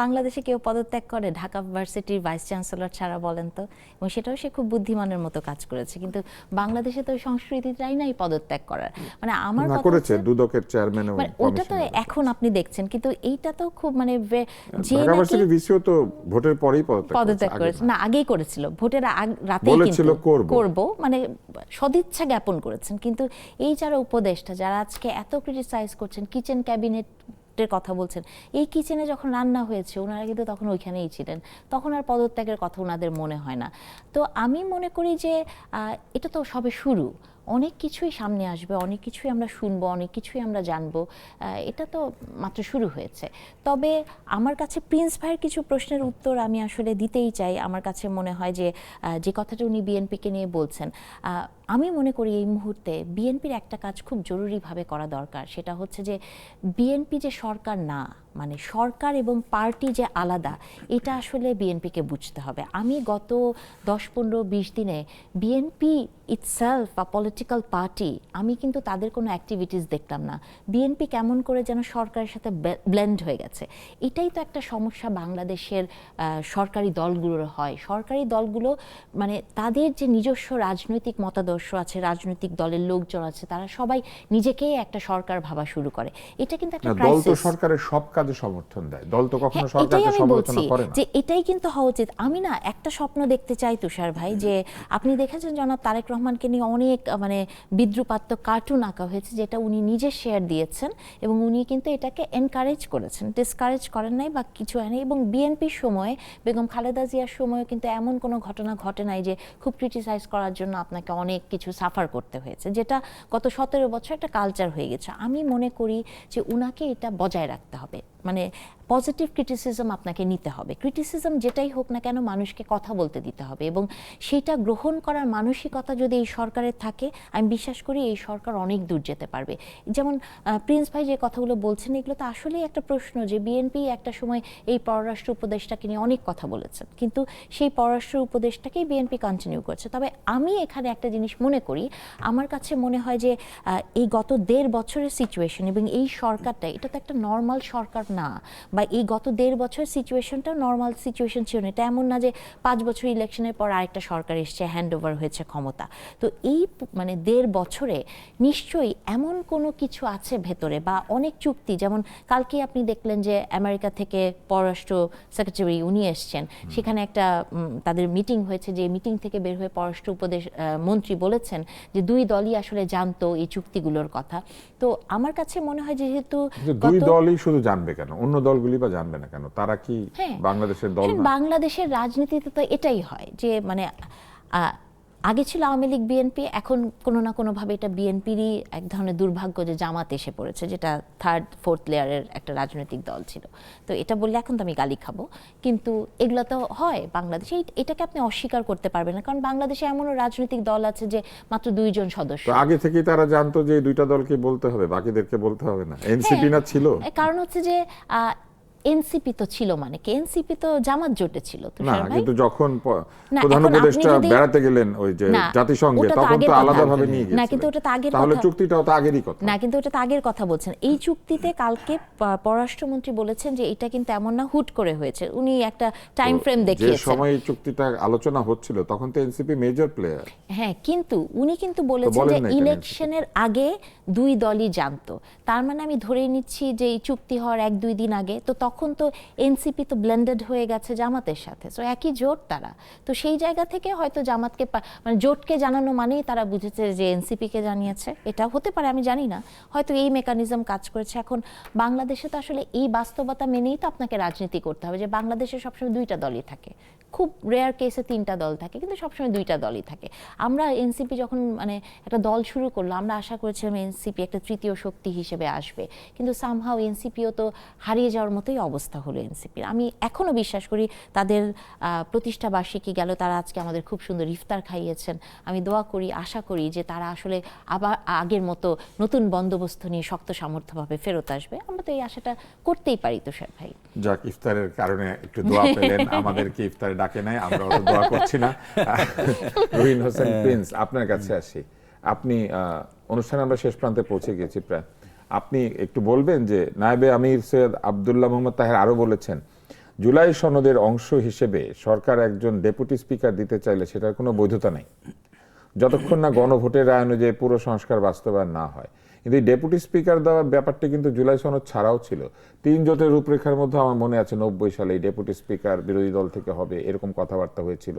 বাংলাদেশে কেউ পদত্যাগ করে ঢাকা ভার্সিটির ভাইস চ্যান্সেলর ছাড়া, বলেন তো? এবং সেটাও সে খুব বুদ্ধিমানের মতো কাজ করেছে। কিন্তু বাংলাদেশে তো ওই সংস্কৃতিটাই নাই পদত্যাগ করার। মানে আমার না কথা করেছে হচ্ছে, দুদকের চেয়ারম্যান এবং মানে ওটা তো কমিশনার। এখন আপনি দেখছেন, কিন্তু এইটা তো খুব মানে যে ঢাকা নাকি ভার্সিটির ভিসিও তো ভোটের পরেই পদত্যাগ করেছে, না আগেই করেছিল, ভোটের রাতেই বলেছিল কিন্তু করব। করব, মানে সদিচ্ছা জ্ঞাপন করেছেন। কিন্তু এই যারা উপদেষ্টা, যারা আজকে এত ক্রিটিসাইজ করছেন, কিচেন ক্যাবিনেটের কথা বলছেন, এই কিচেনে যখন রান্না হয়েছে ওনারা কিন্তু তখন ওইখানেই ছিলেন, তখন আর পদত্যাগের কথা ওনাদের মনে হয় না। তো আমি মনে করি যে এটা তো সবে শুরু, অনেক কিছুই সামনে আসবে, অনেক কিছুই আমরা শুনবো, অনেক কিছুই আমরা জানবো। এটা তো মাত্র শুরু হয়েছে। তবে আমার কাছে প্রিন্স ভাইয়ের কিছু প্রশ্নের উত্তর আমি আসলে দিতেই চাই। আমার কাছে মনে হয় যে যে কথাটা উনি বিএনপিকে নিয়ে বলছেন, আমি মনে করি এই মুহূর্তে বিএনপির একটা কাজ খুব জরুরিভাবে করা দরকার। সেটা হচ্ছে যে বিএনপি যে সরকার না, মানে সরকার এবং পার্টি যে আলাদা, এটা আসলে বিএনপিকে বুঝতে হবে। আমি গত 10-15-20 দিনে বিএনপি ইটসেলফ বা পলিটিক্যাল পার্টি, আমি কিন্তু তাদের কোনো অ্যাক্টিভিটিস দেখলাম না। বিএনপি কেমন করে যেন সরকারের সাথে ব্লেন্ড হয়ে গেছে। এটাই তো একটা সমস্যা বাংলাদেশের সরকারি দলগুলোর হয়। সরকারি দলগুলো মানে তাদের যে নিজস্ব রাজনৈতিক মতাদর্শ আছে, রাজনৈতিক দলের লোকজন আছে, তারা সবাই নিজেকেই একটা সরকার ভাবা শুরু করে। এটা কিন্তু একটা দল তো ক্রাইসিস। সরকারের সব কাজে সমর্থন দেয়, দল তো কখনো হ্যাঁ, এটাই সরকারকে আমি সমালোচনা বলছি করে না। যে এটাই কিন্তু হওয়া উচিত। আমি না একটা স্বপ্ন দেখতে চাই তুষার ভাই, যে আপনি দেখেছেন জনাব তারেক রহমানকে নিয়ে অনেক মানে বিদ্রুপাত্মক কার্টুন আঁকা হয়েছে, যেটা উনি নিজে শেয়ার দিয়েছেন এবং উনি কিন্তু এটাকে এনকারেজ করেছেন, ডিসকারেজ করেন নাই বা কিছু হয়নি। এবং বিএনপির সময়, বেগম খালেদা জিয়ার সময়ও কিন্তু এমন কোনো ঘটনা ঘটে নাই যে খুব ক্রিটিসাইজ করার জন্য আপনাকে অনেক কিছু সাফার করতে হয়েছে, যেটা গত 17 বছর একটা কালচার হয়ে গেছে। আমি মনে করি যে উনাকে এটা বজায় রাখতে হবে, মানে পজিটিভ ক্রিটিসিজম আপনাকে নিতে হবে। ক্রিটিসিজম যেটাই হোক না কেন, মানুষকে কথা বলতে দিতে হবে এবং সেটা গ্রহণ করার মানসিকতা যদি এই সরকারের থাকে, আমি বিশ্বাস করি এই সরকার অনেক দূর যেতে পারবে। যেমন প্রিন্স ভাই যে কথাগুলো বলছেন, এগুলো তো আসলেই একটা প্রশ্ন যে বিএনপি একটা সময় এই পররাষ্ট্র উপদেষ্টাকে নিয়ে অনেক কথা বলেছেন, কিন্তু সেই পররাষ্ট্র উপদেষ্টাকেই বিএনপি কন্টিনিউ করছে। তবে আমি এখানে একটা জিনিস মনে করি, আমার কাছে মনে হয় যে এই গত 1.5 বছরের সিচুয়েশন এবং এই সরকারটা, এটা তো একটা নর্মাল সরকার না, বা এই গত 1.5 বছর সিচুয়েশনটা নর্মাল সিচুয়েশন ছিল না। এটা এমন না যে 5 বছর ইলেকশনের পর আরেকটা সরকার এসছে, হ্যান্ড ওভার হয়েছে ক্ষমতা। তো এই মানে 1.5 বছরে নিশ্চয়ই এমন কোনো কিছু আছে ভেতরে, বা অনেক চুক্তি, যেমন কালকে আপনি দেখলেন যে আমেরিকা থেকে পররাষ্ট্র সেক্রেটারি উনি এসছেন, সেখানে একটা তাদের মিটিং হয়েছে, যে মিটিং থেকে বের হয়ে পররাষ্ট্র মন্ত্রী বলেছেন যে দুই দলই আসলে জানতো এই চুক্তিগুলোর কথা। তো আমার কাছে মনে হয় যেহেতু দুই দলই শুধু জানবে কেন, অন্য দলগুলি বা জানবে না কেন? তারা কি বাংলাদেশের দল না? বাংলাদেশের রাজনীতিতে তো এটাই হয় যে মানে আগে ছিল আওয়ামী লীগ বিএনপি, এখন কোনো না কোনোভাবে এটা বিএনপিরই এক ধরনের দুর্ভাগ্য যে জামাত এসে পড়েছে, যেটা 3rd-4th লেয়ারের একটা রাজনৈতিক দল ছিল। তো এটা বললে এখন তো আমি গালি খাবো, কিন্তু এগুলো তো হয় বাংলাদেশে, এটাকে আপনি অস্বীকার করতে পারবেন না। কারণ বাংলাদেশে এমনও রাজনৈতিক দল আছে যে মাত্র 2 জন সদস্য। তো আগে থেকেই তারা জানতো যে এই দুইটা দলকে বলতে হবে, বাকিদেরকে বলতে হবে না। এনসিপি না ছিল? কারণ হচ্ছে যে এনসিপি তো ছিল, মানে কি এনসিপি তো জামাত জোটে ছিল না, তুষার ভাই। কিন্তু যখন না, প্রধান এখন আপনি উপদেষ্টা যদি- বেড়াতে গেলেন ওই যে না, জাতিসংঘে, ওটা তো তখন আগের তো কথা। আলাদাভাবে নিয়ে না, গেছিলেন। কিন্তু ওটা তো আগের তাহলে কথা। চুক্তিটাও তো আগেরই কথা। না, কিন্তু ওটা তো আগের কথা বলছেন। এই চুক্তিতে কালকে পররাষ্ট্রমন্ত্রী বলেছেন যে এটা কিন্তু এমন না হুট করে হয়েছে, উনি একটা টাইম ফ্রেম যে দেখিয়েছেন। সময় এই চুক্তিটা আলোচনা হচ্ছিল তখন তো এনসিপি মেজর প্লেয়ার। হ্যাঁ, কিন্তু উনি কিন্তু বলেছেন বলেন যে না কেন ইলেকশনের আগে দুই দলই জানতো। তার মানে আমি ধরে নিচ্ছি যে এই চুক্তি হওয়ার 1-2 দিন আগে, তো তখন তো এনসিপি তো ব্লেন্ডেড হয়ে গেছে জামাতের সাথে, তো একই জোট তারা। তো সেই জায়গা থেকে হয়তো জামাতকে মানে জোটকে জানানো মানেই তারা বুঝেছে যে এনসিপিকে জানিয়েছে, এটা হতে পারে, আমি জানি না, হয়তো এই মেকানিজম কাজ করেছে। এখন বাংলাদেশে তো আসলে এই বাস্তবতা মেনেই তো আপনাকে রাজনীতি করতে হবে, যে বাংলাদেশে সবসময় দুইটা দলই থাকে, খুব রেয়ার কেসে 3টা দল থাকে, কিন্তু সবসময় 2টা দলই থাকে। আমরা এনসিপি যখন মানে একটা দল শুরু করলো, আমরা আশা করেছিলাম এনসিপি একটা তৃতীয় শক্তি হিসেবে আসবে, কিন্তু সামহাও এনসিপিও তো হারিয়ে যাওয়ার মতোই অবস্থা হলো এনসিপির। আমি এখনো বিশ্বাস করি তাদের প্রতিষ্ঠা বার্ষিকী গেল, তারা আজকে আমাদের খুব সুন্দর ইফতার খাইয়েছেন। আমি দোয়া করি, আশা করি যে তারা আসলে আবার আগের মতো নতুন বন্দোবস্ত নিয়ে শক্ত সামর্থ্যভাবে ফেরত আসবে। আমরা তো এই আশাটা করতেই পারি তুষার ভাই। যাক, ইফতারের কারণে একটু দোয়া পেলেন, আমাদেরকে ইফতারে ডাকে নাই, আমরা অত দোয়া করছি না। রুহিন হোসেন প্রিন্স, আপনার কাছে আসি। আপনি অনুষ্ঠানে আমরা শেষ প্রান্তে পৌঁছে গেছি প্রায়, আপনি একটু বলবেন যে নায়েবে আমির সৈয়দ আব্দুল্লাহ মোহাম্মদ তাহের আরো বলেছেন জুলাই সনদের অংশ হিসেবে সরকার একজন ডেপুটি স্পিকার দিতে চাইলে সেটার কোনো বৈধতা নেই যতক্ষণ না গণভোটের রায় অনুযায়ী পুরো সংস্কার বাস্তবায়ন না হয়। কিন্তু এই ডেপুটি স্পিকার দেওয়ার ব্যাপারটি কিন্তু জুলাই সনদ ছাড়াও ছিল। 3 জোটের রূপরেখার মধ্যে আমার মনে আছে 90 সালে এই ডেপুটি স্পিকার বিরোধী দল থেকে হবে এরকম কথাবার্তা হয়েছিল।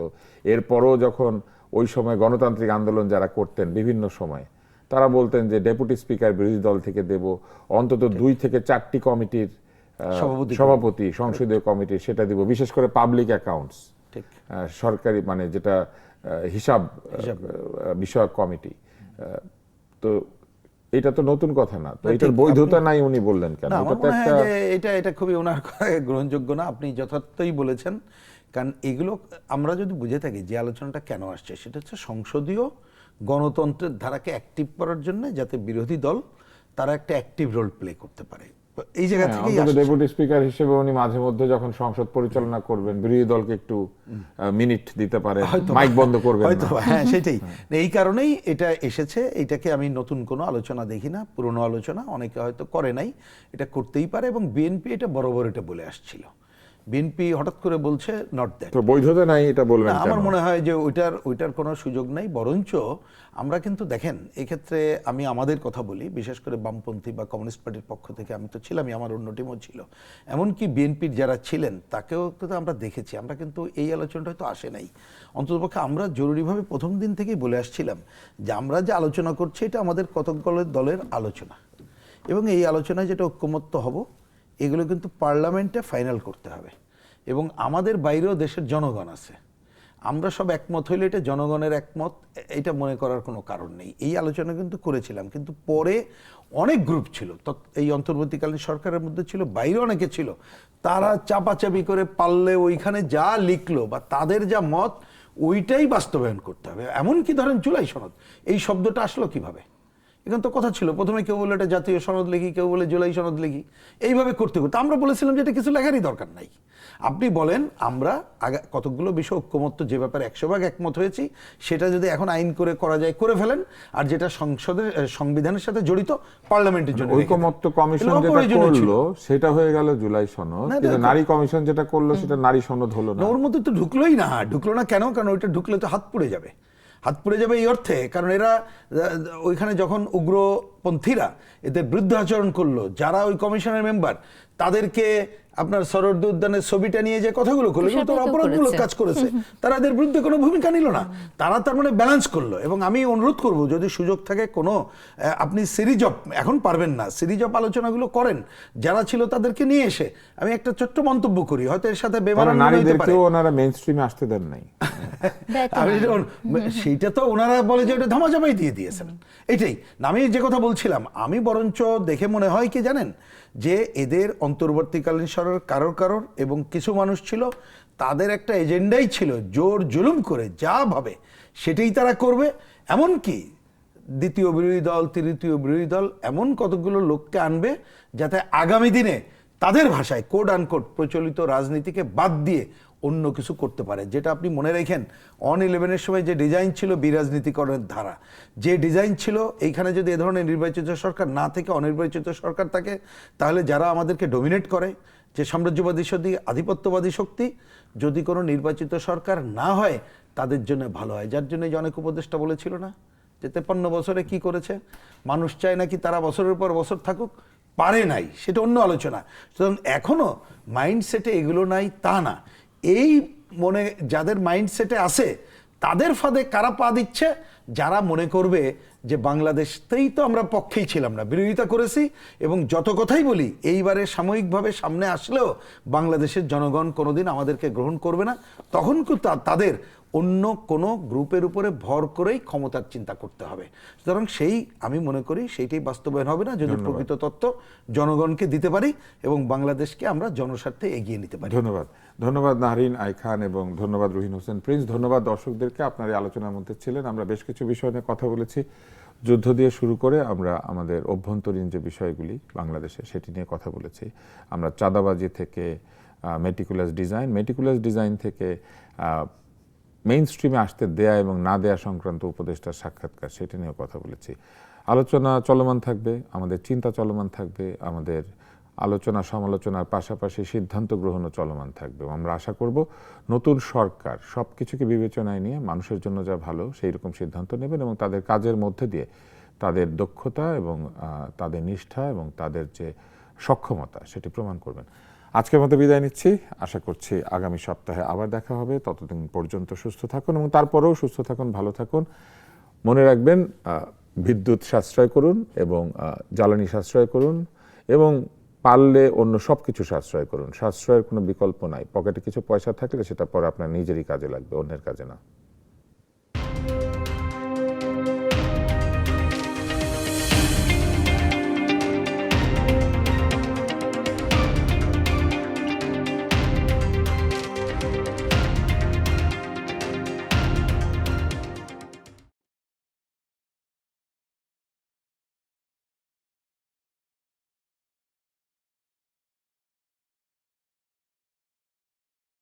এরপরও যখন ওই সময় গণতান্ত্রিক আন্দোলন যারা করতেন বিভিন্ন সময়, তারা বলতেন যে ডেপুটি স্পিকার বিরোধী দল থেকে দেব, অন্তত 2 থেকে 4টি কমিটির সভাপতি সংসদীয় কমিটি সেটা দিব, বিশেষ করে পাবলিক অ্যাকাউন্টস, সরকারি মানে যেটা হিসাব বিষয়ক কমিটি। তো এটা তো নতুন কথা না, তো এটার বৈধতা নাই উনি বললেন কেন? না, আমার মনে হয় যে এটা খুবই ওনার গ্রহণযোগ্য না। আপনি যথার্থই বলেছেন, কারণ এগুলো আমরা যদি বুঝে থাকি যে আলোচনাটা কেন আসছে, সেটা হচ্ছে সংসদীয় গণতন্ত্রের ধারাকে অ্যাক্টিভ করার জন্য, যাতে বিরোধী দল তারা একটা অ্যাক্টিভ রোল প্লে করতে পারে। এই জায়গা থেকেই ডেপুটি স্পিকার হিসেবে উনি মাঝে মধ্যে যখন সংসদ পরিচালনা করবেন বিরোধী দলকে একটু মিনিট দিতে পারে, মাইক বন্ধ করবেন হয়তো। হ্যাঁ, সেটাই। এই কারণেই এটা এসেছে। এটাকে আমি নতুন কোনো আলোচনা দেখি না, পুরনো আলোচনা অনেকে হয়তো করে নাই, এটা করতেই পারে। এবং বিএনপি এটা বরাবর এটা বলে আসছিল। বিএনপি হঠাৎ করে বলছে নট দ্যাট, তো বৈধতা নাই এটা বলবেন কেন? আমার মনে হয় যে ওইটার কোনো সুযোগ নাই। বরঞ্চ আমরা কিন্তু দেখেন, এক্ষেত্রে আমি আমাদের কথা বলি, বিশেষ করে বামপন্থী বা কমিউনিস্ট পার্টির পক্ষ থেকে আমি তো ছিলামই, আমার অন্য টিমও ছিল, এমনকি বিএনপির যারা ছিলেন তাকেও কিন্তু আমরা দেখেছি। আমরা কিন্তু এই আলোচনাটা হয়তো আসে নাই, অন্ততপক্ষে আমরা জরুরিভাবে প্রথম দিন থেকেই বলে আসছিলাম যে আমরা যে আলোচনা করছি এটা আমাদের কতগুলো দলের আলোচনা, এবং এই আলোচনায় যেটা ঐক্যমত্য হব এগুলো কিন্তু পার্লামেন্টে ফাইনাল করতে হবে। এবং আমাদের বাইরেও দেশের জনগণ আছে, আমরা সব একমত হইলে এটা জনগণের একমত, এটা মনে করার কোনো কারণ নেই। এই আলোচনা কিন্তু করেছিলাম, কিন্তু পরে অনেক গ্রুপ ছিল এই অন্তর্বর্তীকালীন সরকারের মধ্যে ছিল, বাইরে অনেকে ছিল, তারা চাপাচাপি করে পারলে ওইখানে যা লিখলো বা তাদের যা মত ওইটাই বাস্তবায়ন করতে হবে। এমনকি ধরেন জুলাই সনদ, এই শব্দটা আসলো কিভাবে? এখানে তো কথা ছিল, প্রথমে কেউ বলে এটা জাতীয় সনদ লিখি, কেউ বলে জুলাই সনদ লিখি, এইভাবে করতে করতে আমরা বলেছিলাম যে এটা কিছু লেখারই দরকার নাই। আপনি বলেন আমরা কতগুলো বিষয় ঐক্যমত্য, যে ব্যাপারে 100% একমত হয়েছি, সেটা যদি এখন আইন করে করা যায় করে ফেলেন, আর যেটা সংসদের সংবিধানের সাথে জড়িত পার্লামেন্টের জন্য ঐক্যমত্য কমিশন যেটা করলো সেটা হয়ে গেল জুলাই সনদ, কিন্তু নারী কমিশন যেটা করলো সেটা নারী সনদ হলো না। ওর মধ্যে তো ঢুকলো না কেন? কারণ ওইটা ঢুকলে তো হাত পুড়ে যাবে এই অর্থে, কারণ এরা ওইখানে যখন উগ্রপন্থীরা এদের বিরুদ্ধে আচরণ করলো, যারা ওই কমিশনের মেম্বার, তাদেরকে আপনার সরোয়ার্দী উদ্যানের ছবিটা নিয়ে যে কথাগুলো করলো, এগুলো তো অপরাধমূলক কাজ করেছে, তারা এদের বিরুদ্ধে কোনো ভূমিকা নিল না, তারা তার মানে ব্যালেন্স করলো। এবং আমি অনুরোধ করব, যদি সুযোগ থাকে কোনো আপনি সিরিজ অফ, এখন পারবেন না, সিরিজ অফ আলোচনাগুলো করেন, যারা ছিল তাদেরকে নিয়ে এসে। আমি একটা ছোট্ট মন্তব্য করি, হয়তো এর সাথে নারীদেরকেও ওনারা মেইনস্ট্রিমে আসতে দেন নাই, সেইটা তো ওনারা বলে যে ওটা ধামাচাপাই দিয়ে দিয়েছেন। এটাই না, আমি যে কথা বলছিলাম, আমি বরঞ্চ দেখে মনে হয় কি জানেন, যে এদের অন্তর্বর্তীকালীন সরকার কারোর এবং কিছু মানুষ ছিল, তাদের একটা এজেন্ডাই ছিল জোর জুলুম করে যা ভাবে সেটাই তারা করবে। এমনকি দ্বিতীয় বিরোধী দল, তৃতীয় বিরোধী দল, এমন কতগুলো লোককে আনবে যাতে আগামী দিনে তাদের ভাষায় কোড আনকোড প্রচলিত রাজনীতিকে বাদ দিয়ে অন্য কিছু করতে পারে। যেটা আপনি মনে রাখেন, অন 11-এর সময় যে ডিজাইন ছিল বিরাজনীতিকরণের ধারা, যে ডিজাইন ছিল, এইখানে যদি এ ধরনের নির্বাচিত সরকার না থেকে অনির্বাচিত সরকার থাকে, তাহলে যারা আমাদেরকে ডমিনেট করে, যে সাম্রাজ্যবাদী শক্তি, আধিপত্যবাদী শক্তি, যদি কোনো নির্বাচিত সরকার না হয় তাদের জন্য ভালো হয়। যার জন্য যে অনেক উপদেষ্টা বলেছিল না যে 53 বছরে কি করেছে, মানুষ চায় নাকি তারা বছরের পর বছর থাকুক, পারে নাই, সেটা অন্য আলোচনা। সুতরাং এখনো মাইন্ডসেটে এগুলো নাই তা না, এই মনে যাদের মাইন্ডসেটে আছে তাদের ফাঁদে কারা পা দিচ্ছে, যারা মনে করবে যে বাংলাদেশতেই তো আমরা পক্ষেই ছিলাম না, বিরোধিতা করেছি, এবং যত কথাই বলি এইবারে সাময়িকভাবে সামনে আসলেও বাংলাদেশের জনগণ কোনোদিন আমাদেরকে গ্রহণ করবে না, তখন কিন্তু তাদের অন্য কোনো গ্রুপের উপরে ভর করেই ক্ষমতার চিন্তা করতে হবে। সুতরাং সেই আমি মনে করি সেইটাই বাস্তবায়ন হবে না যদি প্রকৃত তত্ত্ব জনগণকে দিতে পারি এবং বাংলাদেশকে আমরা জনস্বার্থে এগিয়ে নিতে পারি। ধন্যবাদ। ধন্যবাদ নাহরিন আই খান এবং ধন্যবাদ রুহিন হোসেন প্রিন্স। ধন্যবাদ দর্শকদেরকে, আপনার এই আলোচনার মধ্যে ছিলেন। আমরা বেশ কিছু বিষয় নিয়ে কথা বলেছি, যুদ্ধ দিয়ে শুরু করে আমরা আমাদের অভ্যন্তরীণ যে বিষয়গুলি বাংলাদেশে সেটি নিয়ে কথা বলেছি। আমরা চাঁদাবাজি থেকে মেটিকুলাস ডিজাইন থেকে মেইন স্ট্রিমে আসতে দেয়া এবং না দেয়া সংক্রান্ত উপদেষ্টার সাক্ষাৎকার, সেটি নিয়েও কথা বলেছি। আলোচনা চলমান থাকবে, আমাদের চিন্তা চলমান থাকবে, আমাদের আলোচনা সমালোচনার পাশাপাশি সিদ্ধান্ত গ্রহণও চলমান থাকবে। আমরা আশা করব নতুন সরকার সব কিছুকে বিবেচনায় নিয়ে মানুষের জন্য যা ভালো সেই রকম সিদ্ধান্ত নেবেন এবং তাদের কাজের মধ্যে দিয়ে তাদের দক্ষতা এবং তাদের নিষ্ঠা এবং তাদের যে সক্ষমতা সেটি প্রমাণ করবেন। আজকের মতো বিদায় নিচ্ছি, আশা করছি আগামী সপ্তাহে আবার দেখা হবে। ততদিন পর্যন্ত সুস্থ থাকুন এবং তারপরেও সুস্থ থাকুন, ভালো থাকুন। মনে রাখবেন, বিদ্যুৎ সাশ্রয় করুন এবং জ্বালানি সাশ্রয় করুন এবং পারলে অন্য সব কিছু সাশ্রয় করুন। সাশ্রয়ের কোনো বিকল্প নাই। পকেটে কিছু পয়সা থাকলে সেটা পরে আপনার নিজেরই কাজে লাগবে, অন্যের কাজে না।